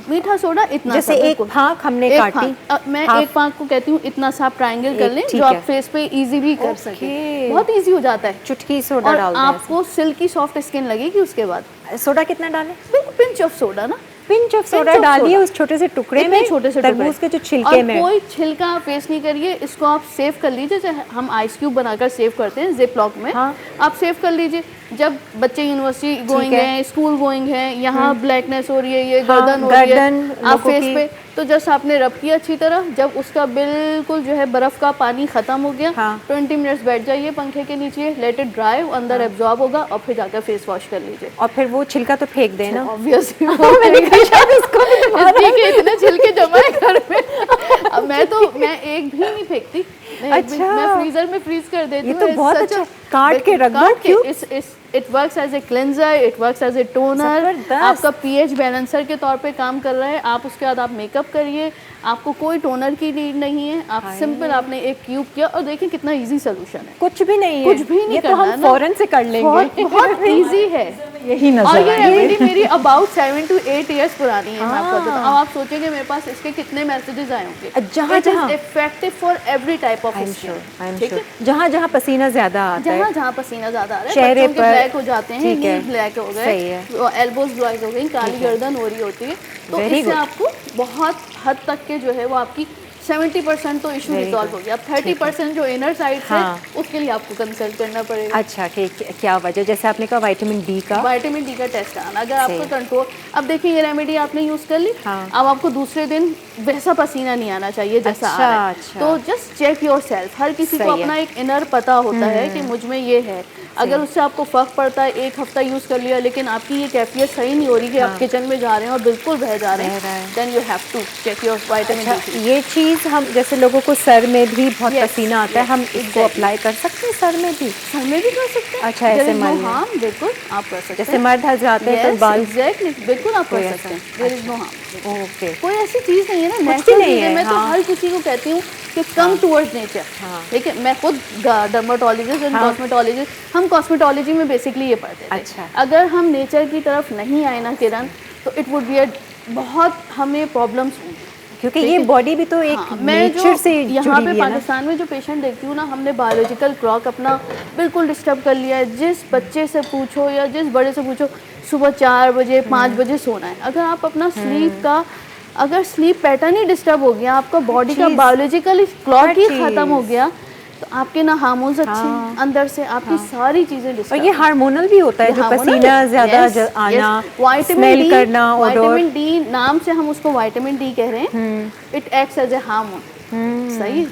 Speaker 4: मीठा सोडा इतना
Speaker 1: जैसे
Speaker 4: सा,
Speaker 1: एक
Speaker 4: बिल्कुल।
Speaker 1: फाँक हमने
Speaker 4: एक
Speaker 1: काटी,
Speaker 4: फाँक। मैं
Speaker 1: हाफ।
Speaker 4: एक फाँक को कहती हूँ इतना सा आप ट्रायंगल कर लें,
Speaker 1: ठीक
Speaker 4: जो
Speaker 1: है।
Speaker 4: आप फेस पे इजीली कर
Speaker 1: ओके।
Speaker 4: सके। बहुत इजी हो जाता है।
Speaker 1: चुटकी सोडा
Speaker 4: और
Speaker 1: डाल दें
Speaker 4: आपको सिल्की सॉफ्ट स्किन लगेगी उसके बाद।
Speaker 1: ऐसे। सोडा कितना डालें?
Speaker 4: बिल्कुल पिंच ऑफ सोडा ना,
Speaker 1: पिंच ऑफ सोडा
Speaker 4: of
Speaker 1: डालिए
Speaker 4: soda।
Speaker 1: उस छोटे से टुकड़े
Speaker 4: इतने
Speaker 1: में,
Speaker 4: छोटे से
Speaker 1: तरबूज
Speaker 4: टुकड़े।
Speaker 1: के जो छिलके
Speaker 4: और
Speaker 1: में।
Speaker 4: कोई छिलका आप वेस्ट नहीं करिए, इसको आप सेव कर लीजिए। जैसे हम आइस क्यूब बनाकर सेव करते हैं जिप लॉक में,
Speaker 1: हाँ।
Speaker 4: आप सेव कर लीजिए। जब बच्चे यूनिवर्सिटी गोइंग
Speaker 1: है।
Speaker 4: हैं, स्कूल गोइंग हैं, यहाँ ब्लैकनेस हो रही है, ये
Speaker 1: हाँ,
Speaker 4: गर्दन हो रही
Speaker 1: गर्दन
Speaker 4: है आप
Speaker 1: लोगों
Speaker 4: फेस
Speaker 1: की।
Speaker 4: पे, तो जस्ट आपने रब किया अच्छी तरह। जब उसका बिल्कुल जो है बर्फ का पानी खत्म हो गया,
Speaker 1: हाँ।
Speaker 4: 20 मिनट्स बैठ जाइए पंखे के नीचे, लेट इट ड्राई, अंदर एब्जॉर्ब होगा और फिर जाकर फेस वॉश कर लीजिए।
Speaker 1: और फिर वो छिलका तो फेंक देना।
Speaker 4: ऑब्वियसली इतने छिलके जमा है घर में। अब मैं एक भी नहीं फेंकती।
Speaker 1: अच्छा।
Speaker 4: मैं फ्रीजर में फ्रीज कर देती
Speaker 1: ये
Speaker 4: हूँ।
Speaker 1: तो बहुत अच्छा। काट के रख दो cubes.
Speaker 4: It works as a cleanser, it works as a toner.
Speaker 1: जबरदस्त।
Speaker 4: आपका पीएच बैलेंसर के तौर पे काम कर रहा है। आप उसके बाद आप मेकअप करिए, आपको कोई टोनर की नीड नहीं है। आप सिंपल आपने एक क्यूब किया और देखिए कितना इजी सोल्यूशन है।
Speaker 1: कुछ भी नहीं है,
Speaker 4: कुछ भी नहीं
Speaker 1: ये तो
Speaker 4: करना
Speaker 1: हम
Speaker 4: है ना।
Speaker 1: फौरन से कर लेंगे।
Speaker 4: बहुत इजी है।
Speaker 2: यही
Speaker 4: और
Speaker 2: नजर
Speaker 4: ये
Speaker 2: आएगा।
Speaker 4: रेमेडी मेरी अबाउट 7 to 8 इयर्स पुरानी है। मैं आपको बताऊं,
Speaker 1: हाँ।
Speaker 4: अब आप सोचेंगे मेरे पास इसके कितने मैसेजेस आए होंगे।
Speaker 1: जहाँ
Speaker 4: effective for every type of skin. ठीक है,
Speaker 1: जहाँ जहाँ पसीना ज्यादा आता है,
Speaker 4: जहाँ जहाँ पसीना ज्यादा आ रहा है,
Speaker 1: चेहरे
Speaker 4: बच्चों के
Speaker 1: पर।
Speaker 4: ब्लैक हो जाते हैं,
Speaker 1: ठीक है।
Speaker 4: नीज ब्लैक हो
Speaker 1: सही
Speaker 4: गए,
Speaker 1: है।
Speaker 4: एल्बोज ब्लैक हो गई, काली गर्दन हो रही होती है, तो
Speaker 1: Very
Speaker 4: इससे
Speaker 1: good.
Speaker 4: आपको बहुत हद तक के जो है वो आपकी 70% तो इशू
Speaker 1: Very
Speaker 4: रिजॉल्व
Speaker 1: good.
Speaker 4: हो गया। अब 30% जो इनर साइड से,
Speaker 1: हाँ।
Speaker 4: उसके लिए आपको कंसल्ट करना पड़ेगा।
Speaker 1: अच्छा क्या वजह, जैसे आपने कहा विटामिन डी का।
Speaker 4: विटामिन डी का टेस्ट कराना। अगर
Speaker 1: सही
Speaker 4: आपका
Speaker 1: है।
Speaker 4: कंट्रोल, अब देखिए ये रेमेडी आपने यूज कर ली,
Speaker 1: हाँ।
Speaker 4: अब आपको दूसरे दिन वैसा पसीना नहीं आना चाहिए जैसा आ रहा है।
Speaker 1: अच्छा।
Speaker 4: तो जस्ट चेक योर सेल्फ। हर किसी को
Speaker 1: सही है।
Speaker 4: अपना एक इनर पता होता है कि मुझ में ये है। अगर उससे आपको फर्क पड़ता है, एक हफ्ता यूज कर लिया, लेकिन आपकी ये कैफियत सही नहीं हो रही कि आप किचन में जा रहे हैं और बिल्कुल बह जा रहे
Speaker 1: बह रहा
Speaker 4: हैं,
Speaker 1: है।
Speaker 4: Then you have to check your vitamin D.
Speaker 1: ये चीज़ हम जैसे लोगों को सर में भी बहुत
Speaker 4: Yes,
Speaker 1: पसीना आता है,
Speaker 4: yes,
Speaker 1: हम इसको
Speaker 4: exactly.
Speaker 1: अप्लाई कर सकते हैं सर में भी।
Speaker 4: सर में भी कर सकते हैं।
Speaker 1: अच्छा, ऐसे
Speaker 4: There is no
Speaker 1: मल में।
Speaker 4: harm, बिल्कुल आप कर सकते हैं।
Speaker 1: जैसे मर्द हजराते हैं तो
Speaker 4: Yes,
Speaker 1: बाल।
Speaker 4: exactly, बिल्कुल आप
Speaker 1: कोई
Speaker 4: कर
Speaker 1: ऐसा-
Speaker 4: सकते हैं। There is no harm।
Speaker 1: Okay.
Speaker 4: कोई ऐसी चीज़ नहीं है ना,
Speaker 1: भी
Speaker 4: नेचुरल
Speaker 1: नहीं
Speaker 4: चीज़ है।
Speaker 1: है,
Speaker 4: मैं तो
Speaker 1: हाँ।
Speaker 4: हर किसी को कहती हूँ कि कम टूवर्ड्स नेचर। ठीक है, मैं खुद डर्माटोलॉजिस्ट एंड
Speaker 1: हाँ।
Speaker 4: कॉस्मेटोलॉजिस्ट, हम कॉस्मेटोलॉजी में बेसिकली ये पढ़ते थे।
Speaker 1: अच्छा।
Speaker 4: अगर हम नेचर की तरफ नहीं आए ना किरण, तो इट वुड बी बहुत हमें प्रॉब्लम्स होंगी।
Speaker 1: क्योंकि
Speaker 4: ठीक
Speaker 1: ये
Speaker 4: है।
Speaker 1: बॉडी भी तो एक
Speaker 4: हाँ, मैं
Speaker 1: नेचर
Speaker 4: जो
Speaker 1: से
Speaker 4: यहाँ
Speaker 1: जुड़ी
Speaker 4: पे
Speaker 1: हुई है ना।
Speaker 4: पाकिस्तान में जो पेशेंट देखती हूँ ना, हमने बायोलॉजिकल क्लॉक अपना बिल्कुल डिस्टर्ब कर लिया है। जिस बच्चे से पूछो या जिस बड़े से पूछो, सुबह 4 बजे 5 बजे सोना है। अगर आप अपना स्लीप का, अगर स्लीप पैटर्न ही डिस्टर्ब हो गया, आपका बॉडी का
Speaker 1: चीज़-
Speaker 4: बायोलॉजिकल क्लॉक
Speaker 1: हर
Speaker 4: ही
Speaker 1: चीज़।
Speaker 4: खत्म हो गया, तो आपके ना हार्मोन्स अच्छे
Speaker 1: हाँ।
Speaker 4: अंदर से, आपकी सारी चीज़ें
Speaker 1: और
Speaker 4: डिस्टर्ब।
Speaker 1: ये हार्मोनल भी होता है, जो पसीना ज्यादा आना, स्मेल करना, ओडोर।
Speaker 4: विटामिन डी नाम से हम उसको विटामिन डी कह रहे हैं। It acts as a hormone. सही है?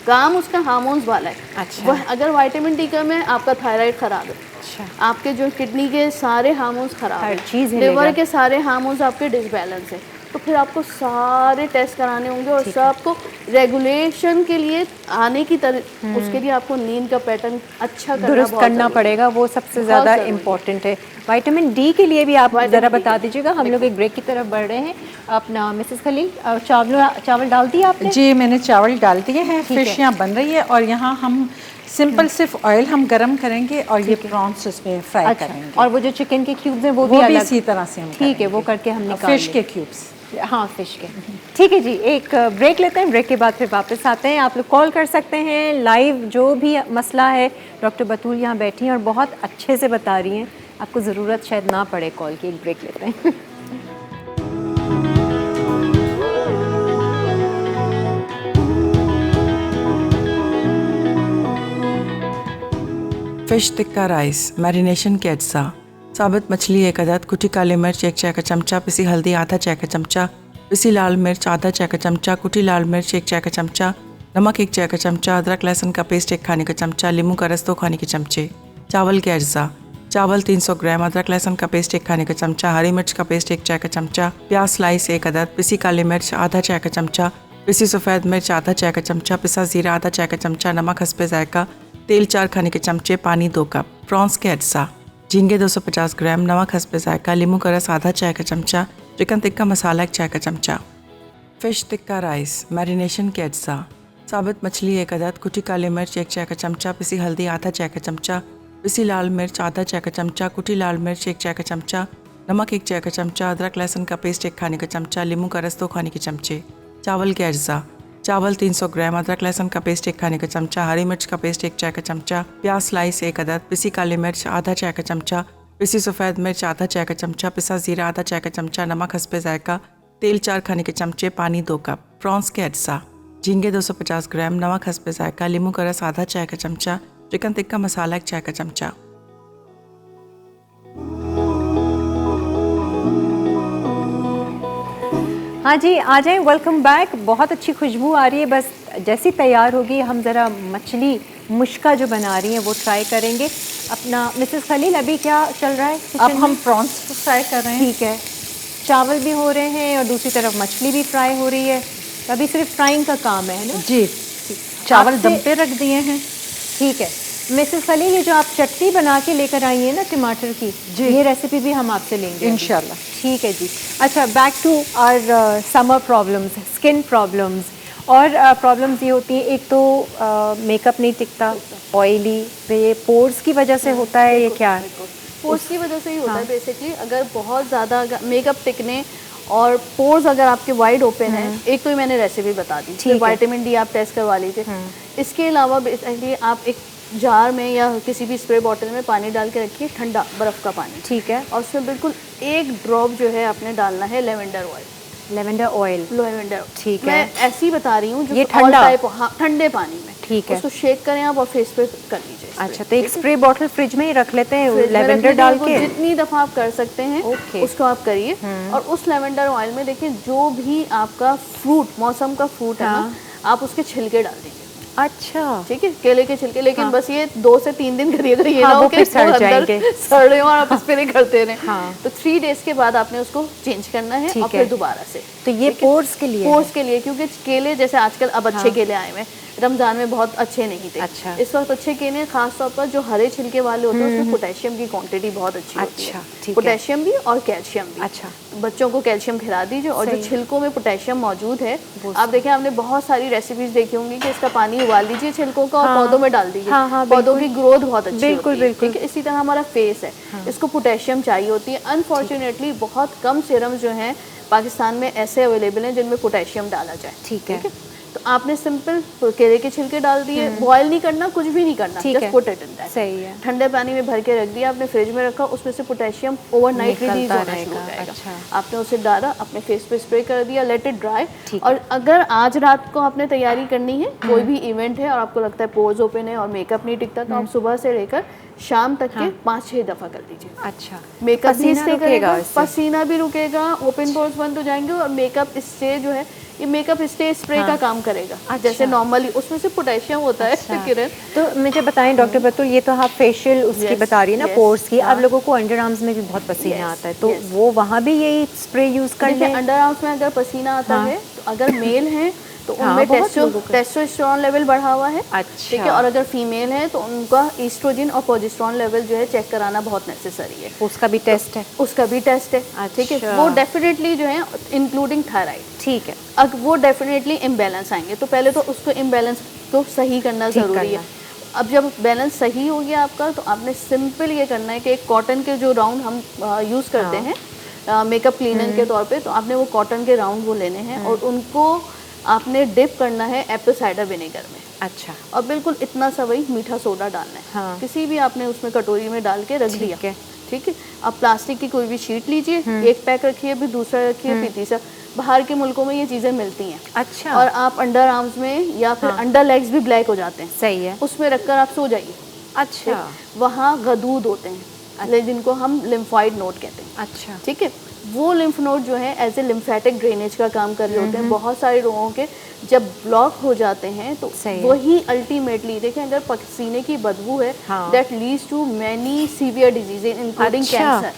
Speaker 4: काम उसका हार्मोन्स वाला है।
Speaker 1: अच्छा।
Speaker 4: वह अगर विटामिन डी कम है, आपका थायराइड खराब है,
Speaker 1: अच्छा।
Speaker 4: आपके जो किडनी के सारे हार्मोन्स खराब
Speaker 1: हर
Speaker 4: है,
Speaker 1: चीज़ हिलेगा।
Speaker 4: लिवर के सारे हार्मोन्स आपके डिसबैलेंस है। तो फिर आपको सारे टेस्ट कराने होंगे और सबको रेगुलेशन के लिए आने की तरह उसके लिए आपको नींद का पैटर्न अच्छा
Speaker 1: दुरुस्त करना पड़ेगा, वो सबसे ज़्यादा इम्पोर्टेंट है। विटामिन डी के लिए भी आप ज़रा बता दीजिएगा। हम लोग एक ब्रेक की तरफ बढ़ रहे हैं। अपना मिसेस खलील, चावल डाल दिया आपने?
Speaker 2: जी, मैंने चावल डाल दिए हैं। फिश यहाँ बन रही है और यहाँ हम सिंपल सिर्फ ऑयल हम गरम करेंगे और ये प्रॉन्स इसमें फ्राई करेंगे।
Speaker 1: और वो जो चिकन के क्यूब्स हैं वो भी
Speaker 2: इसी तरह से हम
Speaker 1: ठीक है, वो करके हम निकाल
Speaker 2: फिश के क्यूब्स।
Speaker 1: हाँ, फिश के। ठीक है जी, एक ब्रेक लेते हैं, ब्रेक के बाद फिर वापस आते हैं। आप लोग कॉल कर सकते हैं लाइव, जो भी मसला है। डॉक्टर बतूल यहाँ बैठी हैं और बहुत अच्छे से बता रही हैं, आपको ज़रूरत शायद ना पड़े कॉल की। एक ब्रेक लेते हैं।
Speaker 3: फिश टिक्का राइस, मैरिनेशन के अज्जा: साबुत मछली 1 अदद, कुटी काली मिर्च 1 चाय का चमचा, पिसी हल्दी आधा चाय का चमचा, पिसी लाल मिर्च आधा चाय का चमचा, कुटी लाल मिर्च 1 चाय का चमचा, नमक 1 चाय का चमचा, अदरक लहसुन का पेस्ट 1 खाने का चमचा, नींबू का रस 2 खाने के चमचे। चावल के अज्जा: चावल 300 ग्राम, अदरक लहसुन का पेस्ट 1 खाने का चमचा, हरी मिर्च का पेस्ट 1 चाय का चमचा, प्याज स्लाइस 1 अदद, पिसी काली मिर्च आधा चाय का चमचा, पिसी सफ़ेद मिर्च आधा चाय का चमचा, पिसा ज़ीरा आधा चाय का चमचा, नमक हस्बे जायका, तेल 4 खाने के चमचे, पानी 2 कप। प्रॉन्स के अज्जा: झींगे 250 ग्राम, नमक हस्बे जायका, नींबू का रस आधा चाय का चमचा, चिकन टिक्का मसाला 1 चाय का चमचा। फिश टिक्का राइस, मैरिनेशन के अज्जा: साबुत मछली 1 अदद, कुटी काली मिर्च 1 चाय का चमचा, पिसी हल्दी आधा चाय का चमचा, पिसी लाल मिर्च आधा चाय का चमचा, कुटी लाल मिर्च 1 चाय का चमचा, नमक 1 चाय का चमचा, अदरक लहसुन का पेस्ट 1 खाने का चमचा, नींबू का रस 2 खाने के चमचे। चावल के अज्जा: चावल 300 ग्राम, अदरक लहसुन का पेस्ट 1 खाने का चमचा, हरी मिर्च का पेस्ट 1 चाय का चमचा, प्याज स्लाइस 1 अदद, पिसी काली मिर्च आधा चाय का चमचा, पिसी सफ़ेद मिर्च आधा चाय का चमचा, पिसा ज़ीरा आधा चाय का चमचा, नमक हस्बे जायका, तेल 4 खाने के चमचे, पानी 2 कप। प्रॉन्स के अज्जा: झींगे 250 ग्राम, नमक हस्बे जायका, नींबू का रस आधा चाय का चमचा, चिकन टिक्का मसाला 1 चाय का चमचा।
Speaker 1: हाँ जी, आ जाएं, वेलकम बैक। बहुत अच्छी खुशबू आ रही है। बस जैसी तैयार होगी हम ज़रा मछली मुश्का जो बना रही हैं वो ट्राई करेंगे। अपना मिसेस खलील, अभी क्या चल रहा है किचन
Speaker 2: अब
Speaker 1: में?
Speaker 2: हम प्रॉन्स फ्राई कर रहे हैं।
Speaker 1: ठीक है, चावल भी हो रहे हैं और दूसरी तरफ मछली भी फ्राई हो रही है। अभी सिर्फ फ्राइंग का काम है ना?
Speaker 2: जी, चावल
Speaker 1: आपसे-
Speaker 2: दम पे रख दिए हैं।
Speaker 1: ठीक है मिसेस खलील, ये जो आप चटनी बना के लेकर आई हैं ना टमाटर की,
Speaker 2: जी,
Speaker 1: ये रेसिपी भी हम आपसे लेंगे अभी।
Speaker 2: इंशाल्लाह।
Speaker 1: ठीक है जी। अच्छा, back to our summer problems, skin problems. और प्रॉब्लम्स ये होती हैं, एक तो मेकअप नहीं टिकता, ऑयली, तो ये पोर्स की वजह से होता है, ये क्या है?
Speaker 4: पोर्स की वजह से ही होता है बेसिकली। अगर बहुत ज़्यादा मेकअप टिकने और पोर्स अगर आपके वाइड ओपन है, एक तो मैंने रेसिपी बता दी, फिर विटामिन डी आप टेस्ट करवा लीजिए। इसके अलावा बेसिकली आप एक जार में या किसी भी स्प्रे बॉटल में पानी डाल के रखिए, ठंडा बर्फ़ का पानी,
Speaker 1: ठीक है।
Speaker 4: और उसमें बिल्कुल 1 ड्रॉप जो है आपने डालना है lavender oil.
Speaker 1: Lavender oil,
Speaker 4: lavender,
Speaker 1: ठीक है।
Speaker 4: मैं ऐसी ही बता रही हूँ जो
Speaker 1: ये ठंडा?
Speaker 4: हाँ, ठंडे पानी में,
Speaker 1: ठीक है।
Speaker 4: उसको शेक करें आप और फेस पे कर लीजिए।
Speaker 1: अच्छा, तो एक स्प्रे बॉटल फ्रिज में ही रख लेते हैं
Speaker 4: फ्रिज में
Speaker 1: लेवेंडर
Speaker 4: रख लीजिए,
Speaker 1: डाल
Speaker 4: वो
Speaker 1: के?
Speaker 4: जितनी दफ़ा आप कर सकते हैं
Speaker 1: ओके।
Speaker 4: उसको आप करिए। और उस लेवेंडर ऑयल में देखिए जो भी आपका फ्रूट, मौसम का फ्रूट है ना, आप उसके छिलके डाल दीजिए।
Speaker 1: अच्छा,
Speaker 4: ठीक है, केले के छिलके, लेकिन बस ये 2 से 3 दिन करिए, अगर ये
Speaker 1: हाँ,
Speaker 4: ना
Speaker 1: वो
Speaker 4: हो
Speaker 1: फिर सड़ जाएंगे।
Speaker 4: सड़ रहे हो और आप स्प्रे करते रहे।
Speaker 1: हाँ।
Speaker 4: तो 3 डेज के बाद आपने उसको चेंज करना है और फिर दोबारा से।
Speaker 1: तो ये पोर्स के लिए?
Speaker 4: पोर्स के लिए, क्योंकि केले जैसे आजकल अब अच्छे केले आए हुए हैं, रमजान में बहुत अच्छे नहीं थे।
Speaker 1: अच्छा।
Speaker 4: इस वक्त अच्छे केले खास तौर पर जो हरे छिलके वाले होते हैं उसमें पोटेशियम की क्वांटिटी बहुत अच्छी होती है।
Speaker 1: अच्छा, ठीक है।
Speaker 4: पोटेशियम भी और कैल्शियम भी।
Speaker 1: अच्छा।
Speaker 4: बच्चों को कैल्शियम खिला दीजिए। और जो छिलकों में पोटेशियम मौजूद है, आप देखें, आपने बहुत सारी रेसिपीज देखी होंगी कि इसका पानी उबाल लीजिए छिलकों का और पौधों में डाल दीजिए।
Speaker 1: हाँ,
Speaker 4: पौधों की ग्रोथ बहुत अच्छी
Speaker 1: बिल्कुल,
Speaker 4: होती है।
Speaker 1: बिल्कुल।
Speaker 4: ठीक है, इसी तरह हमारा फेस है, इसको पोटेशियम चाहिए होती है। अनफॉर्चुनेटली बहुत कम सीरम्स जो हैं पाकिस्तान में ऐसे अवेलेबल हैं जिनमें पोटेशियम डाला जाए।
Speaker 1: ठीक है।
Speaker 4: तो आपने सिंपल केले के छिलके डाल दिए, बॉयल नहीं करना, कुछ भी नहीं करना,
Speaker 1: ठीक
Speaker 4: जस्ट
Speaker 1: है।
Speaker 4: Put it in that.
Speaker 1: सही है।
Speaker 4: ठंडे पानी में भर के रख दिया, आपने फ्रिज में रखा, उसमें से पोटेशियम ओवरनाइट रिलीज
Speaker 1: निकलता
Speaker 4: होना शुरू हो
Speaker 1: रहेगा।
Speaker 4: जाएगा।
Speaker 1: अच्छा।
Speaker 4: आपने उसे डाला, अपने फेस पे स्प्रे कर दिया, लेट इट ड्राई। और अगर आज रात को आपने तैयारी करनी है, कोई भी इवेंट है और आपको लगता है पोर्स ओपन है और मेकअप नहीं टिकता, तो आप सुबह से लेकर शाम तक के 5-6 दफ़ा कर लीजिए।
Speaker 1: अच्छा,
Speaker 4: मेकअप भी
Speaker 1: पसीना
Speaker 4: स्टे
Speaker 1: रुकेगा
Speaker 4: करेगा,
Speaker 1: इससे?
Speaker 4: पसीना भी रुकेगा, ओपन पोर्स बंद हो जाएंगे और मेकअप इससे जो है ये मेकअप स्टे स्प्रे का काम करेगा। जैसे नॉर्मली उसमें से पोटेशियम होता है किरण।
Speaker 1: तो मुझे बताएं डॉक्टर बतूल, ये तो आप फेशियल उसकी बता रही है ना, पोर्स की। अब लोगों को अंडर आर्म्स में भी बहुत पसीना आता है, तो वो वहाँ भी यही स्प्रे यूज कर लें?
Speaker 4: अंडर आर्म्स में अगर पसीना आता है तो अगर मेल है तो उनमें टेस्टोस्टेरोन लेवल बढ़ा हुआ है, ठीक है। और अगर फीमेल है तो उनका ईस्ट्रोजन और प्रोजेस्टेरोन लेवल जो है चेक कराना बहुत नेसेसरी है।
Speaker 1: उसका भी टेस्ट है?
Speaker 4: उसका भी टेस्ट है, ठीक है। वो डेफिनेटली जो है इंक्लूडिंग थायराइड,
Speaker 1: ठीक है।
Speaker 4: अब वो डेफिनेटली इम्बैलेंस आएंगे, तो पहले तो उसको इम्बैलेंस को सही करना ज़रूरी है। अब जब बैलेंस सही हो गया आपका, तो आपने सिंपल ये करना है कि एक कॉटन के जो राउंड हम यूज़ करते हैं मेकअप क्लीनर के तौर पे, तो आपने वो कॉटन के राउंड वो लेने हैं और उनको आपने डिप करना है एप्पल साइडर विनेगर में।
Speaker 1: अच्छा।
Speaker 4: और बिल्कुल इतना सा वही मीठा सोडा डालना है।
Speaker 1: हाँ।
Speaker 4: किसी भी आपने उसमें कटोरी में डाल के रख दिया, ठीक है। अब प्लास्टिक की कोई भी शीट लीजिए, एक पैक रखिए, फिर दूसरा रखिए, फिर तीसरा। बाहर के मुल्कों में ये चीज़ें मिलती हैं।
Speaker 1: अच्छा।
Speaker 4: और आप अंडर आर्म्स में या फिर अंडर लेग्स भी ब्लैक हो जाते हैं,
Speaker 1: सही है,
Speaker 4: उसमें रखकर आप सो जाइए।
Speaker 1: अच्छा।
Speaker 4: वहाँ गदूद होते हैं, जिनको हम लिम्फॉइड नोड कहते हैं।
Speaker 1: अच्छा,
Speaker 4: ठीक है। वो लिम्फ नोड जो है एज ए लिम्फेटिक ड्रेनेज का काम कर रहे होते हैं। बहुत सारे लोगों के जब ब्लॉक हो जाते हैं तो वही अल्टीमेटली, देखें, अगर पसीने की बदबू है that leads to many severe diseases including cancer,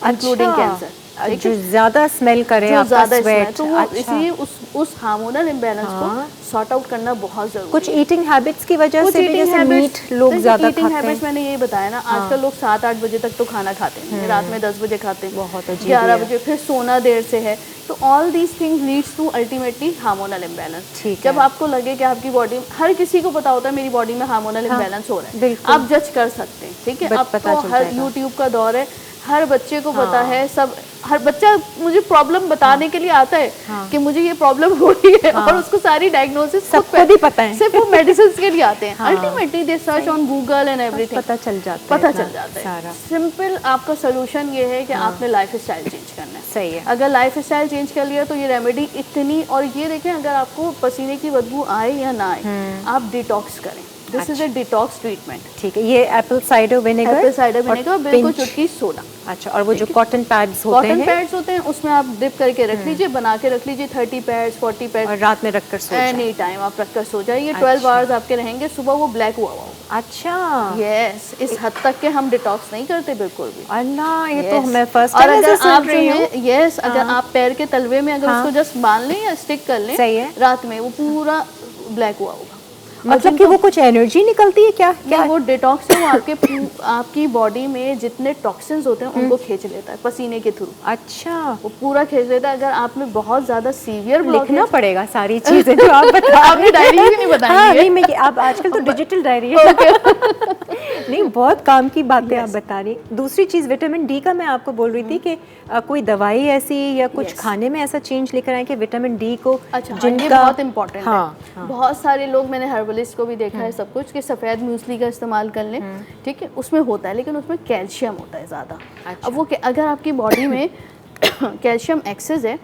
Speaker 4: including cancer.
Speaker 1: जो ज्यादा स्मेल करे,
Speaker 4: जो ज्यादा स्मेल, तो वो
Speaker 1: अच्छा।
Speaker 4: इसलिए उस हार्मोनल इम्बैलेंस को सॉर्ट आउट करना बहुत जरूरी है।
Speaker 1: कुछ ईटिंग हैबिट्स की वजह से भी, जैसे मीट लोग ज्यादा खाते हैं।
Speaker 4: ईटिंग हैबिट्स मैंने यही बताया ना, आजकल लोग 7-8 बजे तक तो खाना खाते हैं, रात में 10 बजे खाते हैं,
Speaker 1: बहुत
Speaker 4: 11 बजे, फिर सोना देर से है। तो all these things leads to ultimately hormonal imbalance. जब आपको लगे कि आपकी बॉडी, हर किसी को पता होता है मेरी बॉडी में हार्मोनल इम्बैलेंस हो रहा है, आप जज कर सकते हैं, ठीक है। अब तो हर यूट्यूब का दौर है, हर बच्चे को पता है, सब हर बच्चा मुझे प्रॉब्लम बताने के लिए आता है कि मुझे ये प्रॉब्लम हो रही है, और उसको सारी डायग्नोसिस
Speaker 1: सबको भी पता है,
Speaker 4: सिर्फ वो मेडिसिन के लिए आते हैं। Ultimately they search on Google and everything,
Speaker 1: पता चल जाता है।
Speaker 4: सिंपल आपका सोल्यूशन ये है कि आपने लाइफ स्टाइल चेंज करना है।
Speaker 1: सही है।
Speaker 4: अगर लाइफ स्टाइल चेंज कर लिया तो ये रेमेडी इतनी, और ये देखें, अगर आपको पसीने की बदबू आए या ना आए, आप डिटॉक्स करें। This is a detox treatment,
Speaker 1: ठीक है। ये एप्पल साइडर विनेगर,
Speaker 4: बिल्कुल चुटकी सोडा।
Speaker 1: अच्छा। और वो जो कॉटन पैड्स होते हैं,
Speaker 4: पैड्स होते हैं, उसमें आप डिप करके रख लीजिए, बना के रख लीजिए 30 पैड्स 40 पैड्स,
Speaker 1: और रात में रखकर सो जाइए।
Speaker 4: एनी टाइम आप रखकर सो जाइए। 12 आवर्स आपके रहेंगे, सुबह वो ब्लैक हुआ होगा।
Speaker 1: अच्छा।
Speaker 4: यस, इस हद तक के हम डिटॉक्स नहीं करते बिल्कुल भी।
Speaker 1: अल्लाह, ये तो मैं फर्स्ट टाइम
Speaker 4: अगर
Speaker 1: सुन
Speaker 4: आप
Speaker 1: रही हूं।
Speaker 4: यस, अगर आप पैर के तलवे में अगर उसको जस्ट बांध लें या स्टिक कर लें,
Speaker 1: सही है,
Speaker 4: रात में वो पूरा ब्लैक हुआ होगा।
Speaker 1: मतलब कि वो कुछ एनर्जी निकलती है क्या?
Speaker 4: क्या वो डिटॉक्स है, वो आपकी बॉडी में जितने टॉक्सिन्स होते हैं उनको खींच लेता है पसीने के थ्रू।
Speaker 1: अच्छा।
Speaker 4: वो पूरा खींच लेता है। अगर आप में बहुत ज्यादा सीवियर ब्लॉक,
Speaker 1: लिखना पड़ेगा सारी चीजें जो आप बता।
Speaker 4: आपने डायरी भी नहीं बताई है?
Speaker 1: नहीं, मैं आप आजकल तो डिजिटल डायरी है। नहीं, बहुत काम की बातें आप बता रही। दूसरी चीज विटामिन डी का मैं आपको बोल रही थी कि कोई दवाई ऐसी या कुछ खाने में ऐसा चेंज लेकर आए कि विटामिन डी को,
Speaker 4: जिनका बहुत इंपॉर्टेंट है। बहुत सारे लोग, मैंने हर्बलिस्ट को भी देखा है सब कुछ, कि सफ़ेद मूसली का इस्तेमाल कर लें, ठीक है, उसमें होता है, लेकिन उसमें कैल्शियम होता है ज़्यादा। अब वो अगर आपकी बॉडी में कैल्शियम एक्सेस है,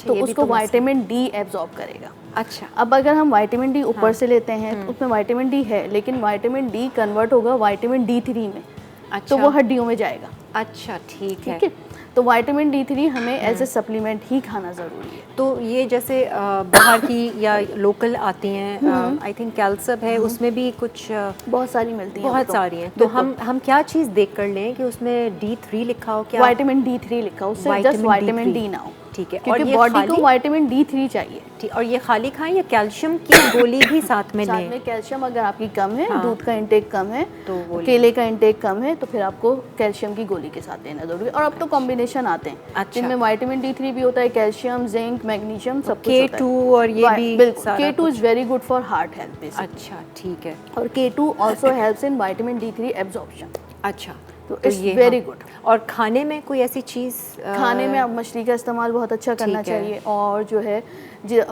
Speaker 4: तो उसको विटामिन डी एब्जॉर्ब करेगा।
Speaker 1: अच्छा।
Speaker 4: अब अगर हम विटामिन डी ऊपर से लेते हैं तो उसमें विटामिन डी है, लेकिन विटामिन डी कन्वर्ट होगा विटामिन D3 में। अच्छा। तो वो हड्डियों में जाएगा।
Speaker 1: अच्छा, ठीक है।
Speaker 4: तो विटामिन D3 हमें एज ए सप्लीमेंट ही खाना ज़रूरी है।
Speaker 1: तो ये जैसे बाहर की या लोकल आती हैं, आई थिंक कैल्सब है, उसमें भी कुछ
Speaker 4: बहुत सारी मिलती हैं,
Speaker 1: बहुत सारी हैं। तो हम क्या चीज़ देख कर लें कि उसमें D3 लिखा हो? क्या
Speaker 4: विटामिन D3 लिखा हो, उससे जस्ट विटामिन डी ना हो,
Speaker 1: ठीक है।
Speaker 4: क्योंकि बॉडी को विटामिन D3 चाहिए।
Speaker 1: ठीक। और ये खाली खाएं या कैल्शियम की गोली भी साथ में लें?
Speaker 4: साथ में कैल्शियम अगर आपकी कम है, दूध का इंटेक कम है, तो केले का इंटेक कम है, तो फिर आपको कैल्शियम की गोली के साथ लेना जरूरी है। और अब तो कॉम्बिनेशन आते हैं जिनमें विटामिन D3 भी होता है, कैल्शियम, जिंक, मैग्नीशियम, सब कुछ होता है।
Speaker 1: K2 और ये भी,
Speaker 4: बिल्कुल। K2 is very good for heart health.
Speaker 1: अच्छा, ठीक है।
Speaker 4: और K2 also helps in vitamin D3 absorption.
Speaker 1: अच्छा,
Speaker 4: तो इट्स वेरी गुड।
Speaker 1: और खाने में कोई ऐसी चीज़?
Speaker 4: खाने में आप मछली का इस्तेमाल बहुत अच्छा करना चाहिए। और जो है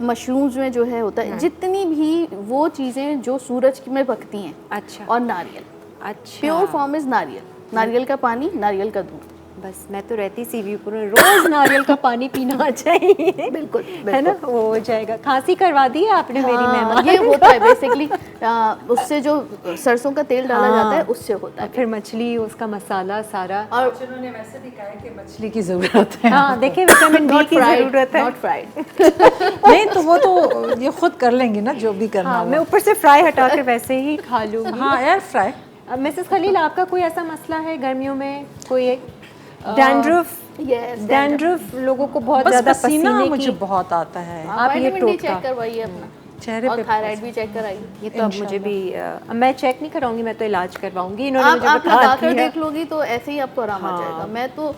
Speaker 4: मशरूम्स में जो है होता है, जितनी भी वो चीज़ें जो सूरज में पकती हैं।
Speaker 1: अच्छा।
Speaker 4: और नारियल। अच्छा। प्योर फॉर्म इज नारियल, नारियल का पानी, नारियल का दूध।
Speaker 1: बस मैं तो रहती सीवीपुर में, रोज नारियल का पानी पीना चाहिए।
Speaker 4: बिल्कुल,
Speaker 1: है ना, वो हो जाएगा। खांसी करवा दी है आपने मेरी मेहमान।
Speaker 4: ये होता है बेसिकली, उससे जो सरसों का तेल डाला जाता है उससे होता है।
Speaker 1: फिर मछली, उसका मसाला सारा,
Speaker 2: और उन्होंने वैसे भी कहा है कि मछली की ज़रूरत है।
Speaker 1: हाँ देखिए विटामिन डी की ज़रूरत है।
Speaker 4: Not fried.
Speaker 2: नहीं तो वो तो ये खुद कर लेंगी ना जो भी करना।
Speaker 1: हाँ, मैं ऊपर से फ्राई हटा कर वैसे ही खा लूँगी।
Speaker 2: हाँ एयर फ्राई।
Speaker 1: मिसेस खलील, आपका कोई ऐसा मसला है गर्मियों में? कोई एक डैंड्रफ? डैंड्रफ लोगों को बहुत ज़्यादा
Speaker 2: पसीना
Speaker 1: पसीने
Speaker 2: मुझे
Speaker 1: की,
Speaker 2: बहुत आता है।
Speaker 1: आप ये
Speaker 4: विटामिन डी
Speaker 1: टोटका
Speaker 4: चेक करवाइए अपना,
Speaker 2: चेहरे
Speaker 4: और
Speaker 2: पे
Speaker 4: थायराइड भी चेक कराइए।
Speaker 1: ये तो अब मुझे भी मैं चेक नहीं कराऊंगी, मैं तो इलाज करवाऊंगी। इन्होंने
Speaker 4: आप
Speaker 1: मुझे
Speaker 4: लगा
Speaker 1: बता
Speaker 4: कर
Speaker 1: दिया।
Speaker 4: देख लोगी तो ऐसे ही आपको आराम आ जाएगा। मैं तो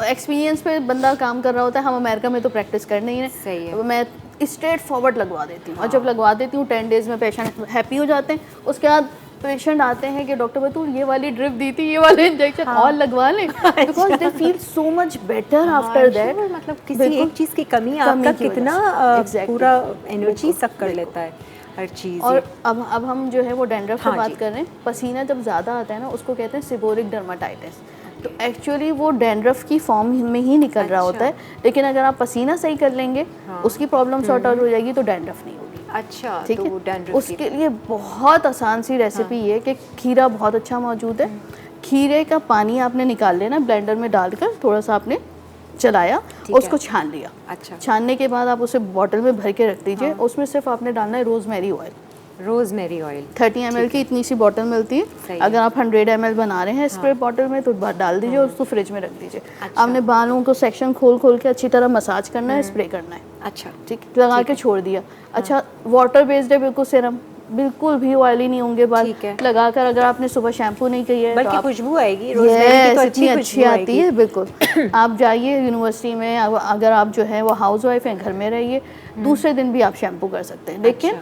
Speaker 4: एक्सपीरियंस पे बंदा काम कर रहा होता है, हम अमेरिका में तो प्रैक्टिस करने ही है।
Speaker 1: सही है।
Speaker 4: मैं स्ट्रेट फॉरवर्ड लगवा देती हूँ, और जब लगवा देती हूँ 10 डेज में पेशेंट हैप्पी हो जाते हैं। उसके बाद पेशेंट आते हैं कि डॉक्टर बतूल ये वाली ड्रिप दी थी, ये वाले इंजेक्शन और लगवा लें, because they feel so much better after that.
Speaker 1: मतलब किसी एक चीज़ की कमी आपका कितना पूरा एनर्जी सक कर लेता है हर चीज़।
Speaker 4: और अब हम जो है वो डैंड्रफ
Speaker 1: हाँ
Speaker 4: की बात
Speaker 1: जी।
Speaker 4: कर रहे हैं। पसीना जब ज़्यादा आता है ना, उसको कहते हैं सेबोरिक डर्माटाइटिस। तो एक्चुअली वो डैंड्रफ की फॉर्म में ही निकल रहा होता है, लेकिन अगर आप पसीना सही कर लेंगे, उसकी प्रॉब्लम सॉर्ट आउट हो जाएगी, तो डैंड्रफ नहीं होगी।
Speaker 1: अच्छा,
Speaker 4: ठीक
Speaker 1: तो
Speaker 4: है,
Speaker 1: डैंड्रफ
Speaker 4: उसके लिए बहुत आसान सी रेसिपी ये कि खीरा बहुत अच्छा मौजूद है। खीरे का पानी आपने निकाल लेना, ब्लेंडर में डालकर थोड़ा सा आपने चलाया, उसको छान लिया।
Speaker 1: अच्छा,
Speaker 4: छानने के बाद आप उसे बॉटल में भर के रख दीजिए। उसमें सिर्फ आपने डालना है rosemary oil.
Speaker 1: Rosemary oil
Speaker 4: 30 ml की इतनी सी बॉटल मिलती है। अगर आप 100 ml बना रहे हैं स्प्रे बॉटल में, तो डाल दीजिए और उसको फ्रिज में रख दीजिए। आपने बालों को सेक्शन खोल खोल के अच्छी तरह मसाज करना है, स्प्रे करना है।
Speaker 1: अच्छा,
Speaker 4: ठीक, लगा के छोड़ दिया। अच्छा, वाटर बेस्ड है बिल्कुल सीरम, बिल्कुल भी ऑयली नहीं होंगे बाल।
Speaker 1: ठीक है।
Speaker 4: लगाकर अगर आपने सुबह शैम्पू नहीं किया है,
Speaker 1: बल्कि
Speaker 4: तो
Speaker 1: खुशबू आएगी, रोजमेरी की तो
Speaker 4: इतनी अच्छी
Speaker 1: खुशबू
Speaker 4: आती है। बिल्कुल आप जाइए यूनिवर्सिटी में, अगर आप जो है वो हाउस वाइफ हैं, घर में रहिए, दूसरे दिन भी आप शैम्पू कर सकते हैं। लेकिन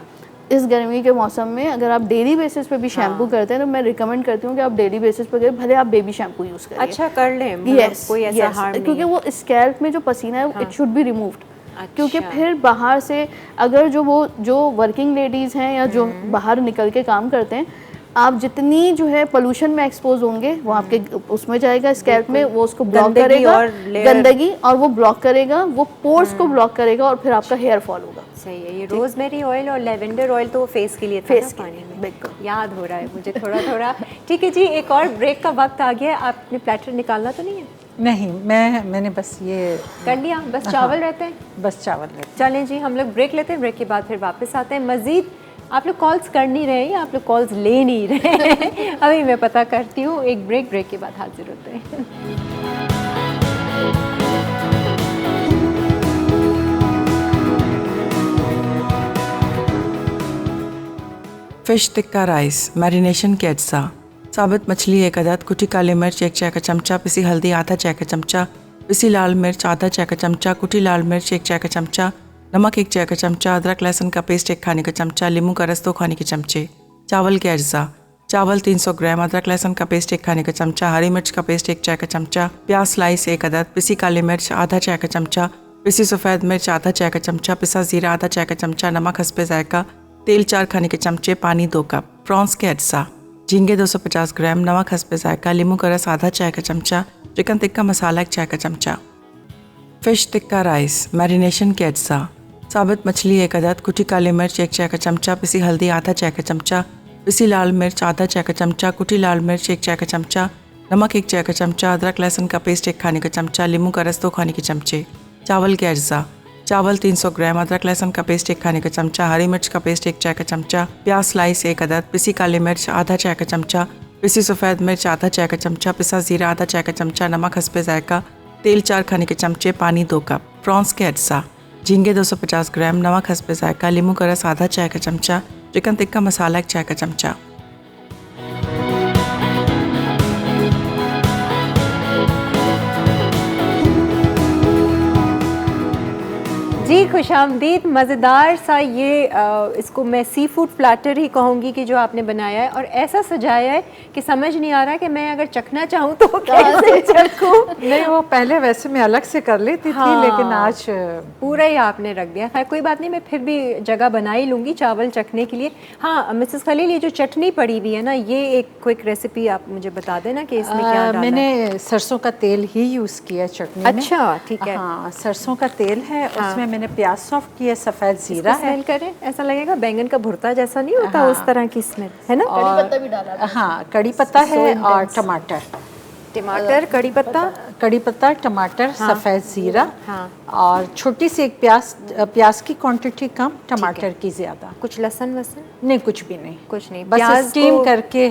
Speaker 4: इस गर्मी के मौसम में अगर आप डेली बेसिस पे भी शैम्पू करते हैं, तो मैं रिकमेंड करती हूँ कि आप डेली बेसिस पे करें, भले आप बेबी शैम्पू यूज़ करें।
Speaker 1: अच्छा, कर लें,
Speaker 4: यस,
Speaker 1: कोई ऐसा हार्म नहीं
Speaker 4: क्योंकि
Speaker 1: है।
Speaker 4: वो स्कैल्प में जो पसीना है, इट शुड बी रिमूव्ड।
Speaker 1: अच्छा।
Speaker 4: क्योंकि फिर बाहर से अगर जो वर्किंग लेडीज़ हैं या जो बाहर निकल के काम करते हैं, आप जितनी जो है पोल्यूशन में एक्सपोज होंगे, वो आपके उसमें जाएगा स्कैल्प में, वो उसको ब्लॉक करेगा, गंदगी, और वो ब्लॉक करेगा, वो पोर्स को ब्लॉक करेगा, और फिर आपका हेयर फॉल होगा।
Speaker 1: सही है। ये रोजमेरी ऑयल और लेवेंडर ऑयल तो फेस के लिए था
Speaker 4: फेस
Speaker 1: ना,
Speaker 4: के लिए,
Speaker 1: पानी में
Speaker 4: बिल्कुल।
Speaker 1: याद हो रहा है मुझे थोड़ा थोड़ा। ठीक है जी, एक और ब्रेक का वक्त आ गया है। आपने प्लेटर निकालना तो नहीं है?
Speaker 2: नहीं, मैंने बस ये
Speaker 1: कर लिया, बस चावल रहते हैं।
Speaker 2: बस चावल रहते।
Speaker 1: चलें जी, हम लोग ब्रेक लेते हैं, ब्रेक के बाद फिर वापस आते हैं। मज़ीद आप लोग कॉल्स कर नहीं रहे हैं, आप लोग कॉल्स ले नहीं रहे हैं। अभी मैं पता करती हूँ। एक ब्रेक के बाद हाजिर होते हैं।
Speaker 3: फिश टिक्का राइस, मैरिनेशन के अज्जा: साबुत मछली 1 अदद, कुटी काली मिर्च 1 चाय का चमचा, पिसी हल्दी आधा चाय का चमचा, पिसी लाल मिर्च आधा चाय का चमचा, कुटी लाल मिर्च 1 चाय का चमचा, नमक 1 चाय का चमचा, अदरक लहसुन का पेस्ट 1 खाने का चमचा, नींबू का रस 2 खाने के चमचे। चावल के अज्जा: चावल 300 ग्राम, अदरक लहसुन का पेस्ट 1 खाने का चमचा, हरी मिर्च का पेस्ट 1 चाय का चमचा, प्याज स्लाइस 1 अदद, पिसी काली मिर्च आधा चाय का चमचा, पिसी सफ़ेद मिर्च आधा चाय का चमचा, पिसा ज़ीरा आधा चाय का चमचा, नमक हस्बे जायका, तेल 4 खाने के चमचे, पानी 2 कप। प्रॉन्स के अज्जा: झींगे 250 ग्राम, नमक हस्बे जायका, नींबू का रस आधा चाय का चमचा, चिकन टिक्का मसाला 1 चाय का चमचा। फिश टिक्का राइस, मैरिनेशन के अज्जा: साबुत मछली 1 अदद, कुटी काली मिर्च 1 चाय का चमचा, पिसी हल्दी आधा चाय का चमचा, पिसी लाल मिर्च आधा चाय का चमचा, कुटी लाल मिर्च 1 चाय का चमचा, नमक 1 चाय का चमचा, अदरक लहसुन का पेस्ट 1 खाने का चमचा, नींबू का रस 2 खाने के चमचे। चावल के अज्जा: चावल 300 ग्राम, अदरक लहसुन का पेस्ट 1 खाने का चमचा, हरी मिर्च का पेस्ट 1 चाय का चमचा, प्याज स्लाइस 1 अदद, पिसी काली मिर्च आधा चाय का चमचा, पिसी सफ़ेद मिर्च आधा चाय का चमचा, पिसा ज़ीरा आधा चाय का चमचा, नमक हस्बे जायका, तेल 4 खाने के चमचे, पानी 2 कप। प्रॉन्स के अज्जा: झींगे 250 ग्राम, नमक हस्बे जायका, नींबू का रस आधा चाय का चमचा, चिकन टिक्का मसाला 1 चाय का चमचा।
Speaker 1: जी खुशामदीद। मज़ेदार सा ये इसको मैं सी फूड प्लाटर ही कहूँगी कि जो आपने बनाया है और ऐसा सजाया है कि समझ नहीं आ रहा कि मैं अगर चखना चाहूँ तो कैसे चखूँ।
Speaker 2: नहीं, वो पहले वैसे मैं अलग से कर लेती थी, लेकिन आज
Speaker 1: पूरा ही आपने रख दिया। खैर कोई बात नहीं, मैं फिर भी जगह बना ही लूँगी चावल चखने के लिए। हाँ मिसेस खलील, ये जो चटनी पड़ी हुई है ना, ये एक क्विक रेसिपी आप मुझे बता देना कि इसमें क्या डालना है।
Speaker 2: मैंने सरसों का तेल ही यूज़ किया चटनी में।
Speaker 1: अच्छा ठीक है।
Speaker 2: हाँ, सरसों का तेल है, उसमें मैंने मैंने प्याज सॉफ्ट किया, सफ़ेद ज़ीरा है।
Speaker 1: स्मेल करें, ऐसा लगेगा बैंगन का भुर्ता जैसा नहीं होता, उस तरह की स्मेल है ना।
Speaker 4: कड़ी पत्ता भी डाला है।
Speaker 2: हाँ, कड़ी पत्ता है और टमाटर,
Speaker 1: टमाटर, कड़ी पत्ता,
Speaker 2: टमाटर,
Speaker 1: हाँ।
Speaker 2: सफ़ेद ज़ीरा,
Speaker 1: हाँ।
Speaker 2: और छोटी सी एक प्याज की क्वांटिटी कम, टमाटर की ज़्यादा।
Speaker 1: कुछ लहसुन वसन?
Speaker 2: नहीं, कुछ भी नहीं,
Speaker 1: कुछ नहीं,
Speaker 2: बस
Speaker 1: प्याज
Speaker 2: स्टीम
Speaker 1: को
Speaker 2: करके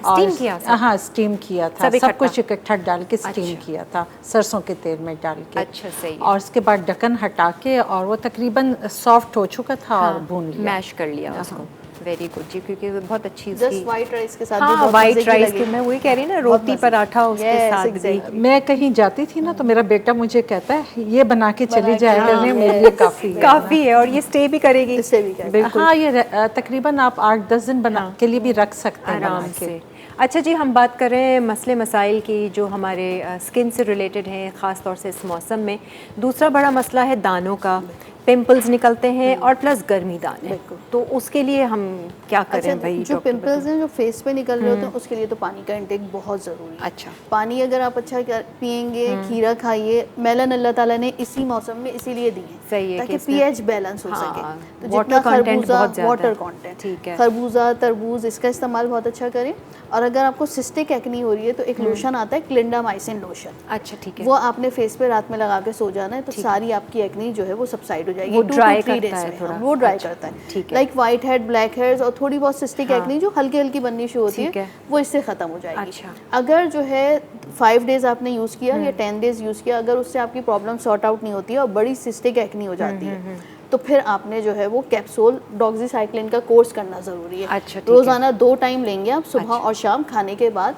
Speaker 1: स्टीम किया था?
Speaker 2: हाँ, स्टीम किया था,
Speaker 1: सब
Speaker 2: सब कुछ इकट्ठा डाल के स्टीम
Speaker 1: अच्छा।
Speaker 2: किया था, सरसों के तेल में डाल के।
Speaker 1: अच्छा, सही है।
Speaker 2: और उसके बाद ढक्कन हटा के, और वो तकरीबन सॉफ्ट हो चुका था, और भून लिया,
Speaker 1: मैश कर लिया उसको। वेरी गुड जी, क्योंकि वो बहुत अच्छी
Speaker 4: जस्ट वाइट राइस के साथ भी
Speaker 1: हाँ,
Speaker 4: बहुत
Speaker 1: वाइट
Speaker 4: मजे की
Speaker 1: राइस की,
Speaker 4: लगेगी।
Speaker 1: मैं वही कह रही ना, रोटी पराठा उसके
Speaker 4: Yes,
Speaker 1: साथ
Speaker 4: exactly.
Speaker 2: मैं कहीं जाती थी ना, तो मेरा बेटा मुझे कहता है ये बना के चली जाया करने, मेरे लिए काफ़ी है।
Speaker 1: काफ़ी है, और ये स्टे भी करेगी
Speaker 4: इससे भी करेगी।
Speaker 1: बिल्कुल
Speaker 2: हाँ, ये तकरीबन आप 8-10 दिन बना के लिए भी रख सकते हैं
Speaker 1: आराम
Speaker 2: बना के।
Speaker 1: से। अच्छा जी, हम बात कर रहे हैं मसले मसाइल की जो हमारे स्किन से रिलेटेड हैं, ख़ास तौर से इस मौसम में। दूसरा बड़ा मसला है दानों का, पिंपल्स निकलते हैं और प्लस गर्मी दाने, तो उसके लिए हम क्या करें
Speaker 4: अच्छा,
Speaker 1: भाई?
Speaker 4: जो पिंपल्स हैं जो फेस पे निकल रहे होते हैं, उसके लिए तो पानी का इंटेक बहुत ज़रूरी है।
Speaker 1: अच्छा।
Speaker 4: पानी अगर आप अच्छा पियेंगे, खीरा खाइए, मेलन अल्लाह ताला ने इसी मौसम में इसीलिए दी है,
Speaker 1: सही है
Speaker 4: ताकि
Speaker 1: कि इसमें-
Speaker 4: पीएच बैलेंस हो
Speaker 1: हाँ,
Speaker 4: सके। तो
Speaker 1: water
Speaker 4: जितना
Speaker 1: content
Speaker 4: खरबूजा,
Speaker 1: बहुत ज़्यादा
Speaker 4: वाटर
Speaker 1: है।
Speaker 4: कंटेंट,
Speaker 1: ठीक है।
Speaker 4: खरबूजा, तरबूज, इसका इस्तेमाल बहुत अच्छा करें। और अगर आपको सिस्टिक एक्नी हो रही है तो एक लोशन आता है, क्लिंडामाइसिन लोशन।
Speaker 1: अच्छा, ठीक है।
Speaker 4: वो आपने फेस पे रात में लगा के सो जाना है, तो सारी आपकी एक्नी जो है वो सबसाइड हो जाएगी।
Speaker 1: वो
Speaker 4: 2 to
Speaker 1: dry
Speaker 4: 3
Speaker 1: करता
Speaker 4: days
Speaker 1: है
Speaker 4: में।
Speaker 1: थोड़ा।
Speaker 4: वो ड्राई
Speaker 1: अच्छा,
Speaker 4: करता है,
Speaker 1: ठीक है।
Speaker 4: Like white head, black heads और थोड़ी बहुत सिस्टिक
Speaker 1: हाँ।
Speaker 4: एक्नी जो हल्की हल्की बननी शुरू होती
Speaker 1: ठीक
Speaker 4: है,
Speaker 1: है।
Speaker 4: वो इससे ख़त्म हो जाएगी।
Speaker 1: अच्छा।
Speaker 4: अगर जो है 5 डेज़ आपने यूज़ किया या 10 डेज़ यूज़ किया, अगर उससे आपकी प्रॉब्लम सॉर्ट आउट नहीं होती है और बड़ी सिस्टिक एक्नी हो जाती है, तो फिर आपने जो है वो कैप्सूल डॉक्सीसाइक्लिन का कोर्स करना ज़रूरी है।
Speaker 1: अच्छा, ठीक है।
Speaker 4: रोज़ाना 2 टाइम लेंगे आप, सुबह और शाम खाने के बाद।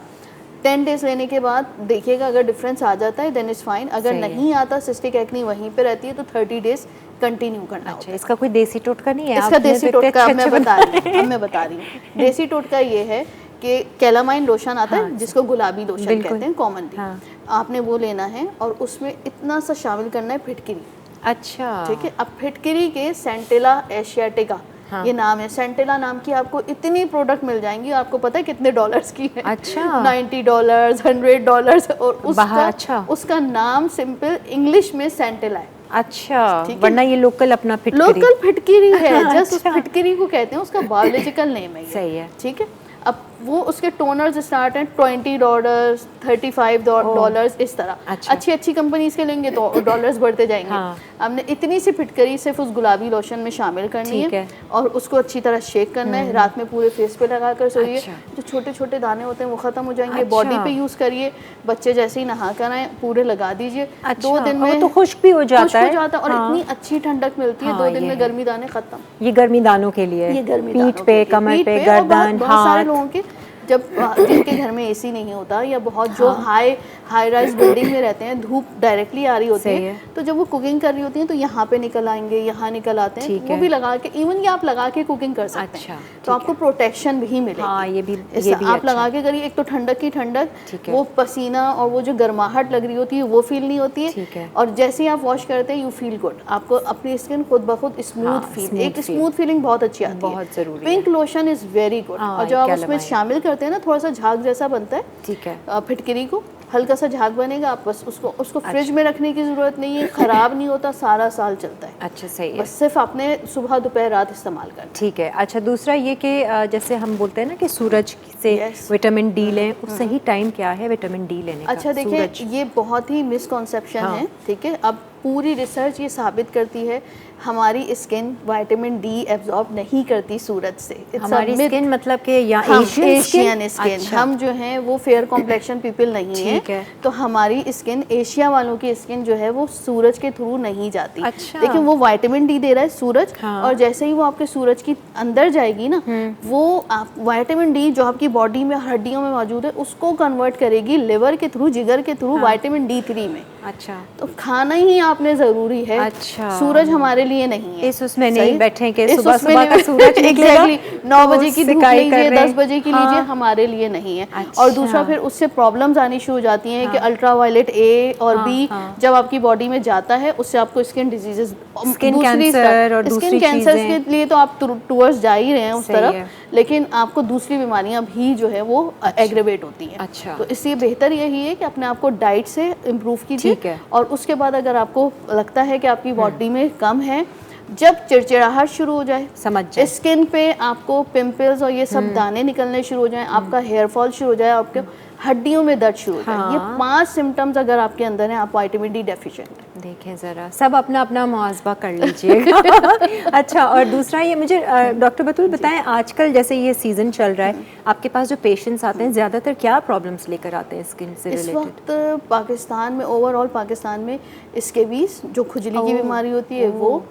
Speaker 4: 10 डेज़ लेने के बाद देखिएगा, अगर डिफरेंस आ जाता है देन इज़ फाइन। अगर
Speaker 1: सही है।
Speaker 4: नहीं आता, सिस्टिक एक्नी वहीं पे रहती है, तो 30 डेज़ कंटिन्यू करना होता
Speaker 1: अच्छा,
Speaker 4: है।
Speaker 1: इसका कोई देसी टोटका नहीं है?
Speaker 4: इसका
Speaker 1: आपने
Speaker 4: देसी
Speaker 1: तो इतने
Speaker 4: टोटका अब मैं
Speaker 1: अच्छे-अच्छे
Speaker 4: बता रही हूँ, अब मैं बता रही हूँ। देसी टोटका ये है कि कैलामाइन लोशन आता है, जिसको गुलाबी लोशन
Speaker 1: बिल्कुल।
Speaker 4: कहते हैं कॉमनली।
Speaker 1: हाँ।
Speaker 4: आपने वो लेना है और उसमें इतना सा शामिल करना है फिटकिरी।
Speaker 1: अच्छा,
Speaker 4: ठीक है। अब फिटकिरी के सेंटेला एशियाटिका,
Speaker 1: हाँ।
Speaker 4: ये नाम है। सेंटेला नाम की आपको इतनी प्रोडक्ट मिल जाएंगी, आपको पता है कितने डॉलर्स की है?
Speaker 1: अच्छा।
Speaker 4: $90, $100, और उसका
Speaker 1: अच्छा।
Speaker 4: उसका नाम सिंपल इंग्लिश में सेंटेला है।
Speaker 1: अच्छा,
Speaker 4: ठीक है।
Speaker 1: वरना ये लोकल अपना फिटकरी।
Speaker 4: लोकल फिटकिरी है, जस्ट उस
Speaker 1: अच्छा।
Speaker 4: फिटकिरी को कहते हैं, उसका बायोलॉजिकल नेम है ये।
Speaker 1: सही है।
Speaker 4: ठीक है। अब वो उसके टोनर्स स्टार्ट हैं $20, $35, इस तरह।
Speaker 1: अच्छा।
Speaker 4: अच्छी अच्छी कंपनीज के लेंगे तो डॉलर्स बढ़ते जाएंगे।
Speaker 1: हाँ।
Speaker 4: हमने इतनी सी फिटकरी सिर्फ उस गुलाबी लोशन में शामिल करनी
Speaker 1: ठीक
Speaker 4: है
Speaker 1: है।
Speaker 4: और उसको अच्छी तरह शेक करना है। रात में पूरे फेस पे लगा कर सोइए।
Speaker 1: अच्छा।
Speaker 4: जो छोटे छोटे दाने होते हैं वो खत्म हो जाएंगे।
Speaker 1: अच्छा।
Speaker 4: बॉडी पे यूज करिए। बच्चे जैसे ही नहा कर आए पूरे लगा दीजिए।
Speaker 1: अच्छा,
Speaker 4: 2 दिन
Speaker 1: और
Speaker 4: में
Speaker 1: वो तो खुश्क भी हो जाता
Speaker 4: खुश्क
Speaker 1: है।
Speaker 4: हो जाता है और
Speaker 1: हाँ।
Speaker 4: इतनी अच्छी ठंडक मिलती है।
Speaker 1: हाँ,
Speaker 4: 2 दिन
Speaker 1: ये
Speaker 4: में
Speaker 1: है।
Speaker 4: गर्मी दाने खत्म।
Speaker 1: ये गर्मी दानों के लिए,
Speaker 4: ये गर्मी
Speaker 1: पीठ
Speaker 4: दानों
Speaker 1: पे,
Speaker 4: के लिए।
Speaker 1: कमर
Speaker 4: पीठ
Speaker 1: पे,
Speaker 4: और बहुत
Speaker 1: गर्दन,
Speaker 4: बहुत सारे
Speaker 1: हाथ।
Speaker 4: लोगों के जब जिनके घर में एसी नहीं होता या बहुत जो हाई राइज बिल्डिंग में रहते हैं, धूप डायरेक्टली आ रही होती
Speaker 1: सही
Speaker 4: है,
Speaker 1: है।
Speaker 4: तो जब वो कुकिंग कर रही होती हैं तो यहाँ पे निकल आएंगे, यहाँ निकल आते हैं,
Speaker 1: ठीक
Speaker 4: तो वो
Speaker 1: है।
Speaker 4: भी लगा के, इवन ये आप लगा के कुकिंग कर सकते
Speaker 1: अच्छा,
Speaker 4: हैं,
Speaker 1: ठीक
Speaker 4: तो आपको प्रोटेक्शन भी मिलेगी।
Speaker 1: हाँ, ये भी
Speaker 4: आप
Speaker 1: अच्छा
Speaker 4: लगा के करिए। एक तो ठंडक की ठंडक,
Speaker 1: ठीक है।
Speaker 4: वो पसीना और वो जो गर्माहट लग रही होती है वो फील नहीं होती
Speaker 1: ठीक है।
Speaker 4: और जैसे ही आप वॉश करते हैं यू फील गुड। आपको अपनी स्किन खुद ब खुद स्मूथ फील,
Speaker 1: smooth
Speaker 4: एक
Speaker 1: feel।
Speaker 4: स्मूथ फीलिंग बहुत अच्छी आती है।
Speaker 1: बहुत ज़रूरी है।
Speaker 4: Pink lotion is very good.
Speaker 1: हाँ,
Speaker 4: और जब आप उसमें
Speaker 1: कैलामाइन।
Speaker 4: शामिल करते हैं ना, थोड़ा सा झाग जैसा बनता है
Speaker 1: ठीक है।
Speaker 4: फिटकरी को, हल्का सा झाग बनेगा। आप बस उसको फ्रिज में रखने की ज़रूरत नहीं है, ख़राब नहीं होता, सारा साल चलता है।
Speaker 1: अच्छा, सही है।
Speaker 4: बस सिर्फ आपने सुबह दोपहर रात इस्तेमाल करना।
Speaker 1: ठीक है। अच्छा, दूसरा ये कि जैसे हम बोलते हैं ना कि सूरज से
Speaker 4: Yes।
Speaker 1: विटामिन डी लें, उस सही टाइम क्या है विटामिन डी लेने का?
Speaker 4: अच्छा देखिए,
Speaker 1: सूरज।
Speaker 4: ये बहुत ही मिसकॉन्सेप्शन
Speaker 1: हाँ।
Speaker 4: है। ठीक है। अब पूरी रिसर्च ये साबित करती है हमारी स्किन विटामिन डी एब्जॉर्ब नहीं करती सूरज से। It's a
Speaker 1: हमारी
Speaker 4: myth।
Speaker 1: स्किन मतलब कि या
Speaker 4: हम
Speaker 1: एशियन
Speaker 4: स्किन,
Speaker 1: अच्छा।
Speaker 4: हम जो हैं वो फेयर कॉम्प्लेक्शन पीपल नहीं
Speaker 1: ठीक है।
Speaker 4: तो हमारी स्किन, एशिया वालों की स्किन जो है वो सूरज के थ्रू नहीं जाती।
Speaker 1: अच्छा।
Speaker 4: लेकिन वो विटामिन डी दे रहा है सूरज।
Speaker 1: हाँ।
Speaker 4: और जैसे ही वो आपके सूरज की अंदर जाएगी ना, वो आप विटामिन डी जो आपकी बॉडी में हड्डियों में मौजूद है उसको कन्वर्ट करेगी लिवर के थ्रू, जिगर के थ्रू विटामिन D3 में।
Speaker 1: अच्छा,
Speaker 4: तो खाना ही आपने ज़रूरी है।
Speaker 1: अच्छा।
Speaker 4: सूरज हमारे लिए नहीं है।
Speaker 1: इस उसमें नहीं
Speaker 4: सही?
Speaker 1: बैठे कि
Speaker 4: इस
Speaker 1: सुबह
Speaker 4: उसमें
Speaker 1: सुबह का
Speaker 4: नहीं-
Speaker 1: सूरज निकलेगा,
Speaker 4: Exactly, 9 बजे की धूप
Speaker 1: सिकाई कर
Speaker 4: लीजिए,
Speaker 1: रहे हैं।
Speaker 4: 10 बजे की
Speaker 1: हाँ।
Speaker 4: लीजिए, हमारे लिए नहीं है।
Speaker 1: अच्छा।
Speaker 4: और दूसरा फिर उससे प्रॉब्लम्स आनी शुरू हो जाती हैं कि अल्ट्रावायलेट A और
Speaker 1: हाँ,
Speaker 4: B
Speaker 1: हाँ।
Speaker 4: जब आपकी बॉडी में जाता है उससे आपको स्किन डिजीजेस,
Speaker 1: Skin cancer और दूसरी
Speaker 4: स्किन कैंसर
Speaker 1: चीज़ें।
Speaker 4: के लिए तो आप टूवर्ड्स जा ही रहे हैं उस
Speaker 1: सही है।
Speaker 4: तरफ, लेकिन आपको दूसरी बीमारियां भी जो है वो एग्रेवेट होती हैं।
Speaker 1: अच्छा।
Speaker 4: तो इसलिए बेहतर यही है कि अपने आप को डाइट से इम्प्रूव कीजिए
Speaker 1: ठीक है।
Speaker 4: और उसके बाद अगर आपको लगता है कि आपकी बॉडी में कम है, जब चिड़चिड़ाहट शुरू हो जाए,
Speaker 1: समझ जाए,
Speaker 4: स्किन पे आपको पिंपल्स और ये सब दाने निकलने शुरू हो जाए, आपका हेयर फॉल शुरू हो जाए, आपके हड्डियों में दर्द शुरू हो जाए, ये 5 सिम्टम्स अगर आपके अंदर हैं, आप विटामिन डी डेफिशिएंट हैं।
Speaker 1: देखें ज़रा, सब अपना अपना मुआज़बा कर लीजिएगा। अच्छा, और दूसरा ये मुझे डॉक्टर बतूल बताएं, आजकल जैसे ये सीज़न चल रहा है, आपके पास जो पेशेंट्स आते हैं ज़्यादातर क्या प्रॉब्लम्स लेकर आते हैं स्किन से
Speaker 4: इस
Speaker 1: रिलेटेड?
Speaker 4: वक्त पाकिस्तान में, ओवरऑल पाकिस्तान में स्केबीज जो खुजली की बीमारी होती है वो,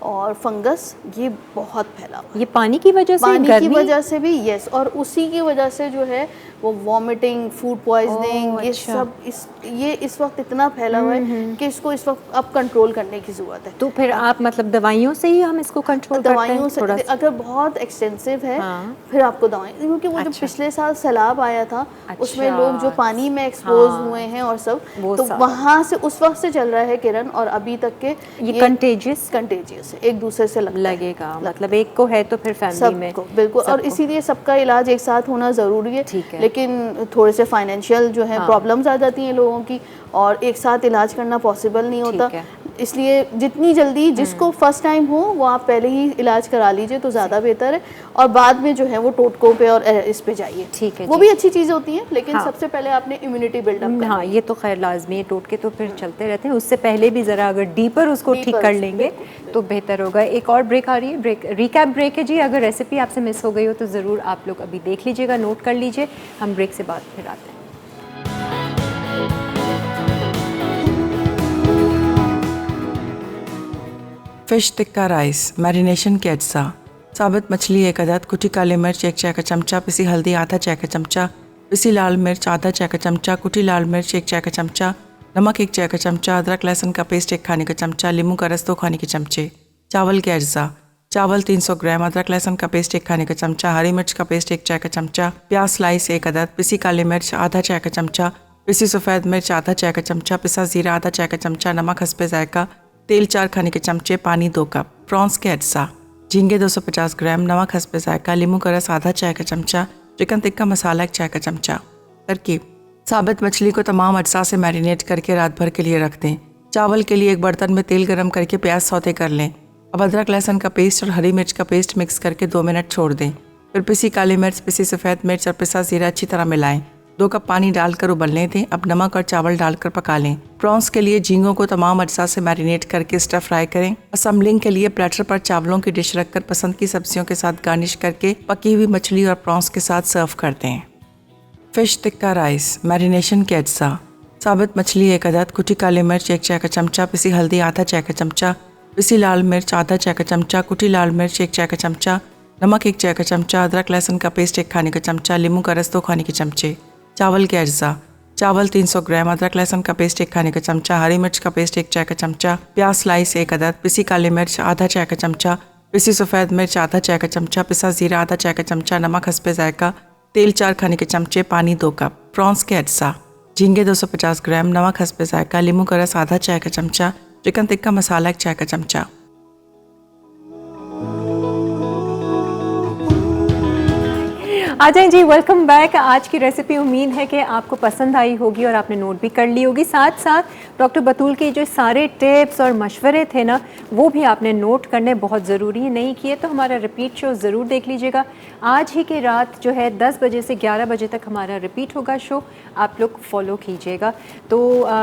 Speaker 4: और फंगस, ये बहुत फैला हुआ है।
Speaker 1: ये पानी की वजह से,
Speaker 4: पानी की
Speaker 1: गर्मी?
Speaker 4: वजह से भी, यस, और उसी की वजह से जो है वो वॉमिटिंग, फूड पॉइजनिंग, ये
Speaker 1: अच्छा।
Speaker 4: सब इस वक्त इतना फैला हुआ है कि इसको इस वक्त अब कंट्रोल करने की ज़रूरत है।
Speaker 1: तो फिर आप मतलब दवाइयों से ही हम इसको कंट्रोल करते हैं?
Speaker 4: दवाइयों से
Speaker 1: थोड़ा
Speaker 4: अगर बहुत एक्सटेंसिव है,
Speaker 1: हाँ।
Speaker 4: फिर आपको दवाएं, क्योंकि वो जो
Speaker 1: अच्छा।
Speaker 4: पिछले साल सैलाब आया था, उसमें
Speaker 1: अच्छा।
Speaker 4: लोग जो पानी में एक्सपोज
Speaker 1: हाँ।
Speaker 4: हुए हैं और सब,
Speaker 1: वो
Speaker 4: तो
Speaker 1: सारा।
Speaker 4: वहाँ से उस वक्त से चल रहा है किरण, और अभी तक के
Speaker 1: ये कंटेजियस
Speaker 4: कंटेजियस एक दूसरे से
Speaker 1: लगेगा, मतलब एक को है तो फिर फैमिली में
Speaker 4: सबको, बिल्कुल, और इसीलिए सबका इलाज एक साथ होना ज़रूरी है।
Speaker 1: ठीक है।
Speaker 4: लेकिन थोड़े से फाइनेंशियल जो है प्रॉब्लम्स आ जाती हैं लोगों की, और एक साथ इलाज करना पॉसिबल नहीं होता,
Speaker 1: ठीक है।
Speaker 4: इसलिए जितनी जल्दी जिसको फर्स्ट टाइम हो वो आप पहले ही इलाज करा लीजिए तो ज़्यादा बेहतर है, और बाद में जो है वो टोटकों पे और इस पे जाइए।
Speaker 1: ठीक है
Speaker 4: वो
Speaker 1: जी।
Speaker 4: भी अच्छी चीज़ होती है, लेकिन
Speaker 1: हाँ।
Speaker 4: सबसे पहले आपने इम्यूनिटी बिल्डअप
Speaker 1: हाँ, ये तो खैर लाजमी है, टोटके तो फिर चलते रहते हैं, उससे पहले भी ज़रा अगर डीपर उसको ठीक कर लेंगे तो बेहतर होगा। एक और ब्रेक आ रही है, ब्रेक रिकैप ब्रेक है जी। अगर रेसिपी आपसे मिस हो गई हो तो ज़रूर आप लोग अभी देख लीजिएगा, नोट कर लीजिए। हम ब्रेक से बाद फिर आते हैं।
Speaker 3: फिश टिक्का राइस, मैरिनेशन के अज्जा: साबुत मछली 1 अदद, कुटी काली मिर्च 1 चाय का चमचा, पिसी हल्दी आधा चाय का चमचा, पिसी लाल मिर्च आधा चाय का चमचा, कुटी लाल मिर्च 1 चाय का चमचा, नमक 1 चाय का चमचा, अदरक लहसुन का पेस्ट 1 खाने का चमचा, नींबू का रस 2 खाने के चमचे। चावल के अज्जा: चावल 300 ग्राम, अदरक लहसुन का पेस्ट 1 खाने का चमचा, हरी मिर्च का पेस्ट 1 चाय का चमचा, प्याज स्लाइस 1 अदद, पिसी काली मिर्च आधा चाय का चमचा, पिसी सफ़ेद मिर्च आधा चाय का चमचा, पिसा ज़ीरा आधा चाय का चमचा, नमक हस्बे जायका, तेल 4 खाने के चमचे, पानी 2 कप। प्रॉन्स के अज्जा: झींगे 250 ग्राम, नमक हस्बे जायका, नींबू का रस आधा चाय का चमचा, चिकन टिक्का मसाला 1 चाय का चमचा। तरकीब: साबित मछली को तमाम अज्जा से मैरिनेट करके रात भर के लिए रख दें। चावल के लिए एक बर्तन में तेल गरम करके प्याज सौते कर लें। अब अदरक लहसुन का पेस्ट और हरी मिर्च का पेस्ट मिक्स करके 2 मिनट छोड़ दें। फिर पिसी काली मिर्च, पिसी सफ़ेद मिर्च और पिसा ज़ीरा अच्छी तरह मिलाएं। 2 कप पानी डालकर उबलने दें। अब नमक और चावल डालकर पका लें। प्रॉन्स के लिए झींगों को तमाम अज्जा से मैरिनेट करके स्टर फ्राई करें। असम्बलिंग के लिए प्लेटर पर चावलों की डिश रखकर पसंद की सब्जियों के साथ गार्निश करके पकी हुई मछली और प्रॉन्स के साथ सर्व कर दें। फिश टिक्का राइस, मैरिनेशन के अज्जा: साबुत मछली 1 अदद, कुटी काली मिर्च 1 चाय का चमचा, पिसी हल्दी आधा चाय का चमचा, पिसी लाल मिर्च आधा चाय का चमचा, कुटी लाल मिर्च 1 चाय का चमचा, नमक 1 चाय का चमचा, अदरक लहसुन का पेस्ट 1 खाने का चमचा, नींबू का रस 2 खाने के चमचे। चावल के अज्जा: चावल 300 ग्राम, अदरक लहसुन का पेस्ट 1 खाने का चमचा, हरी मिर्च का पेस्ट 1 चाय का चमचा, प्याज स्लाइस 1 अदद, पिसी काली मिर्च आधा चाय का चमचा, पिसी सफ़ेद मिर्च आधा चाय का चमचा, पिसा ज़ीरा आधा चाय का चमचा, नमक हस्बे जायका, तेल 4 खाने के चमचे, पानी 2 कप। प्रॉन्स के अज्जा: झींगे 250 ग्राम, नमक हस्बे जायका, नींबू का रस आधा चाय का चमचा, चिकन टिक्का मसाला 1 चाय का चमचा।
Speaker 1: आ जाएं जी, वेलकम बैक। आज की रेसिपी उम्मीद है कि आपको पसंद आई होगी और आपने नोट भी कर ली होगी। साथ साथ डॉक्टर बतूल के जो सारे टिप्स और मशवरे थे ना, वो भी आपने नोट करने बहुत ज़रूरी है। नहीं किए तो हमारा रिपीट शो ज़रूर देख लीजिएगा। आज ही की रात जो है 10 बजे से 11 बजे तक हमारा रिपीट होगा शो, आप लोग फॉलो कीजिएगा। तो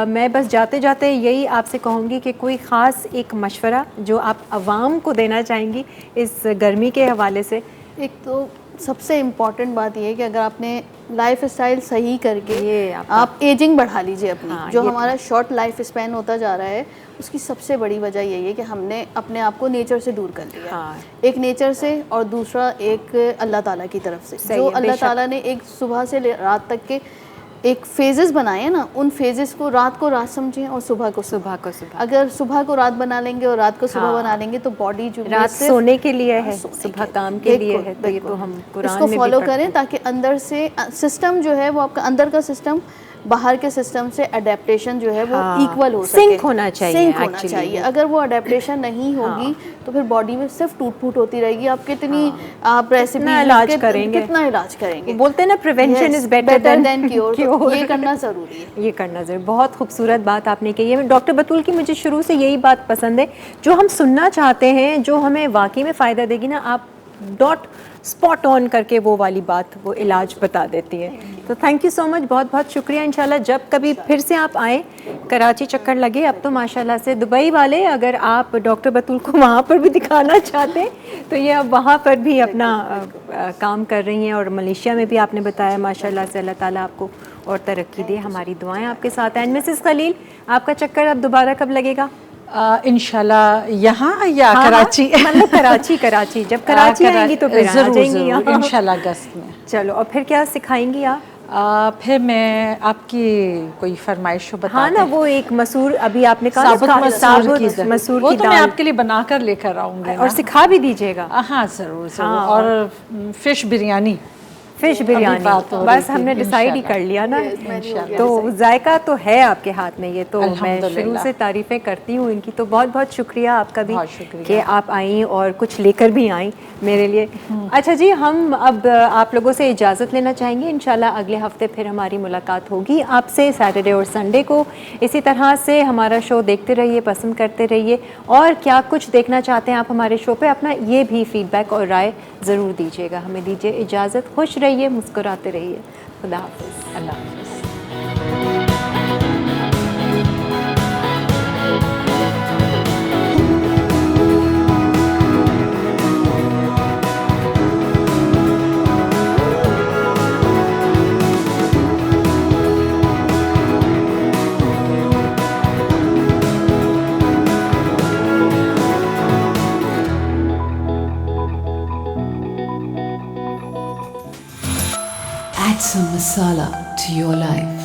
Speaker 1: मैं बस जाते जाते यही आपसे कहूँगी कि कोई ख़ास एक मशवरा जो आप आवाम को देना चाहेंगी इस गर्मी के हवाले से।
Speaker 4: एक तो सबसे इम्पॉर्टेंट बात ये है कि अगर आपने लाइफ स्टाइल सही करके आप एजिंग बढ़ा लीजिए अपनी।
Speaker 1: हाँ,
Speaker 4: जो हमारा शॉर्ट लाइफ स्पैन होता जा रहा है उसकी सबसे बड़ी वजह यही है कि हमने अपने आप को नेचर से दूर कर लिया।
Speaker 1: हाँ।
Speaker 4: एक नेचर से और दूसरा एक अल्लाह ताला की तरफ से। जो अल्लाह ताला ने एक सुबह से रात तक के एक फेजेस बनाए हैं ना, उन फेजेस को रात समझें और सुबह को सुबह। अगर सुबह को रात बना लेंगे और रात को सुबह बना लेंगे तो बॉडी जो
Speaker 1: रात सोने के लिए है, सुबह काम के लिए है। तो ये तो हम कुरान में
Speaker 4: इसको फॉलो करें ताकि अंदर से सिस्टम जो है वो आपका अंदर का सिस्टम बाहर के सिस्टम से अडेप्टेशन जो है वो
Speaker 1: हाँ,
Speaker 4: इक्वल हो सके,
Speaker 1: सिंक होना चाहिए,
Speaker 4: सिंक होना
Speaker 1: actually।
Speaker 4: चाहिए। अगर वो अडेप्टेशन नहीं होगी तो फिर बॉडी में सिर्फ टूट फूट होती रहेगी। आप कितनी आप रेसिपी
Speaker 1: इलाज करेंगे,
Speaker 4: कितना इलाज करेंगे।
Speaker 1: बोलते हैं ना prevention is better than
Speaker 4: cure, ये करना ज़रूरी है।
Speaker 1: ये करना जरूर। बहुत खूबसूरत बात आपने कही है डॉक्टर बतूल की। मुझे शुरू से यही बात पसंद है, जो हम सुनना चाहते हैं, जो हमें वाकई में फ़ायदा देगी ना, आप डॉट स्पॉट ऑन करके वो वाली बात, वो इलाज बता देती है। तो थैंक यू सो मच, बहुत बहुत शुक्रिया। इंशाल्लाह जब कभी फिर से आप आए, कराची चक्कर लगे, अब तो माशाल्लाह से दुबई वाले, अगर आप डॉक्टर बतूल को वहाँ पर भी दिखाना चाहते हैं तो ये अब वहाँ पर भी अपना काम कर रही हैं। और मलेशिया में भी आपने बताया माशाल्लाह से, अल्लाह ताला आपको और तरक्की दे। हमारी दुआएं आपके साथ हैं। एंड मिसेस खलील, आपका चक्कर अब दोबारा कब लगेगा?
Speaker 2: इंशाल्लाह यहाँ या कराची?
Speaker 1: मतलब कराची जब कराची आएंगी तो फिर आ जाएंगी यहाँ
Speaker 2: इंशाल्लाह अगस्त में।
Speaker 1: चलो, और फिर क्या सिखाएंगी आप?
Speaker 2: फिर मैं आपकी कोई फरमाइश बता।
Speaker 1: हाँ ना, वो एक मसूर, अभी आपने कहा
Speaker 2: साबुत मसूर
Speaker 1: की
Speaker 2: तो मैं
Speaker 1: दाल,
Speaker 2: आपके लिए बनाकर लेकर आऊँगी
Speaker 1: और सिखा भी दीजिएगा।
Speaker 2: हाँ ज़रूर ज़रूर।
Speaker 1: हाँ।
Speaker 2: और फिश बिरयानी,
Speaker 1: फिश बिरयानी,
Speaker 2: बात हो रही
Speaker 1: बस
Speaker 2: थी,
Speaker 1: हमने डिसाइड ही कर लिया ना।
Speaker 2: इंशाल्लाह।
Speaker 1: तो जायका तो है आपके हाथ में, ये तो मैं
Speaker 2: अल्हम्दुलिल्लाह।
Speaker 1: शुरू से तारीफ़ें करती हूँ इनकी। तो बहुत बहुत शुक्रिया आपका भी
Speaker 2: बहुत शुक्रिया
Speaker 1: कि आप आई और कुछ लेकर भी आई मेरे लिए। अच्छा जी, हम अब आप लोगों से इजाज़त लेना चाहेंगे। इंशाल्लाह अगले हफ्ते फिर हमारी मुलाकात होगी आपसे, सैटरडे और संडे को। इसी तरह से हमारा शो देखते रहिए, पसंद करते रहिए, और क्या कुछ देखना चाहते हैं आप हमारे शो पे, अपना ये भी फीडबैक और राय ज़रूर दीजिएगा। हमें दीजिए इजाज़त, खुश रहिए, मुस्कुराते रहिए। खुदा हाफ़िज़।
Speaker 2: अल्लाह हाफ़िज़।
Speaker 5: Add some masala to your life.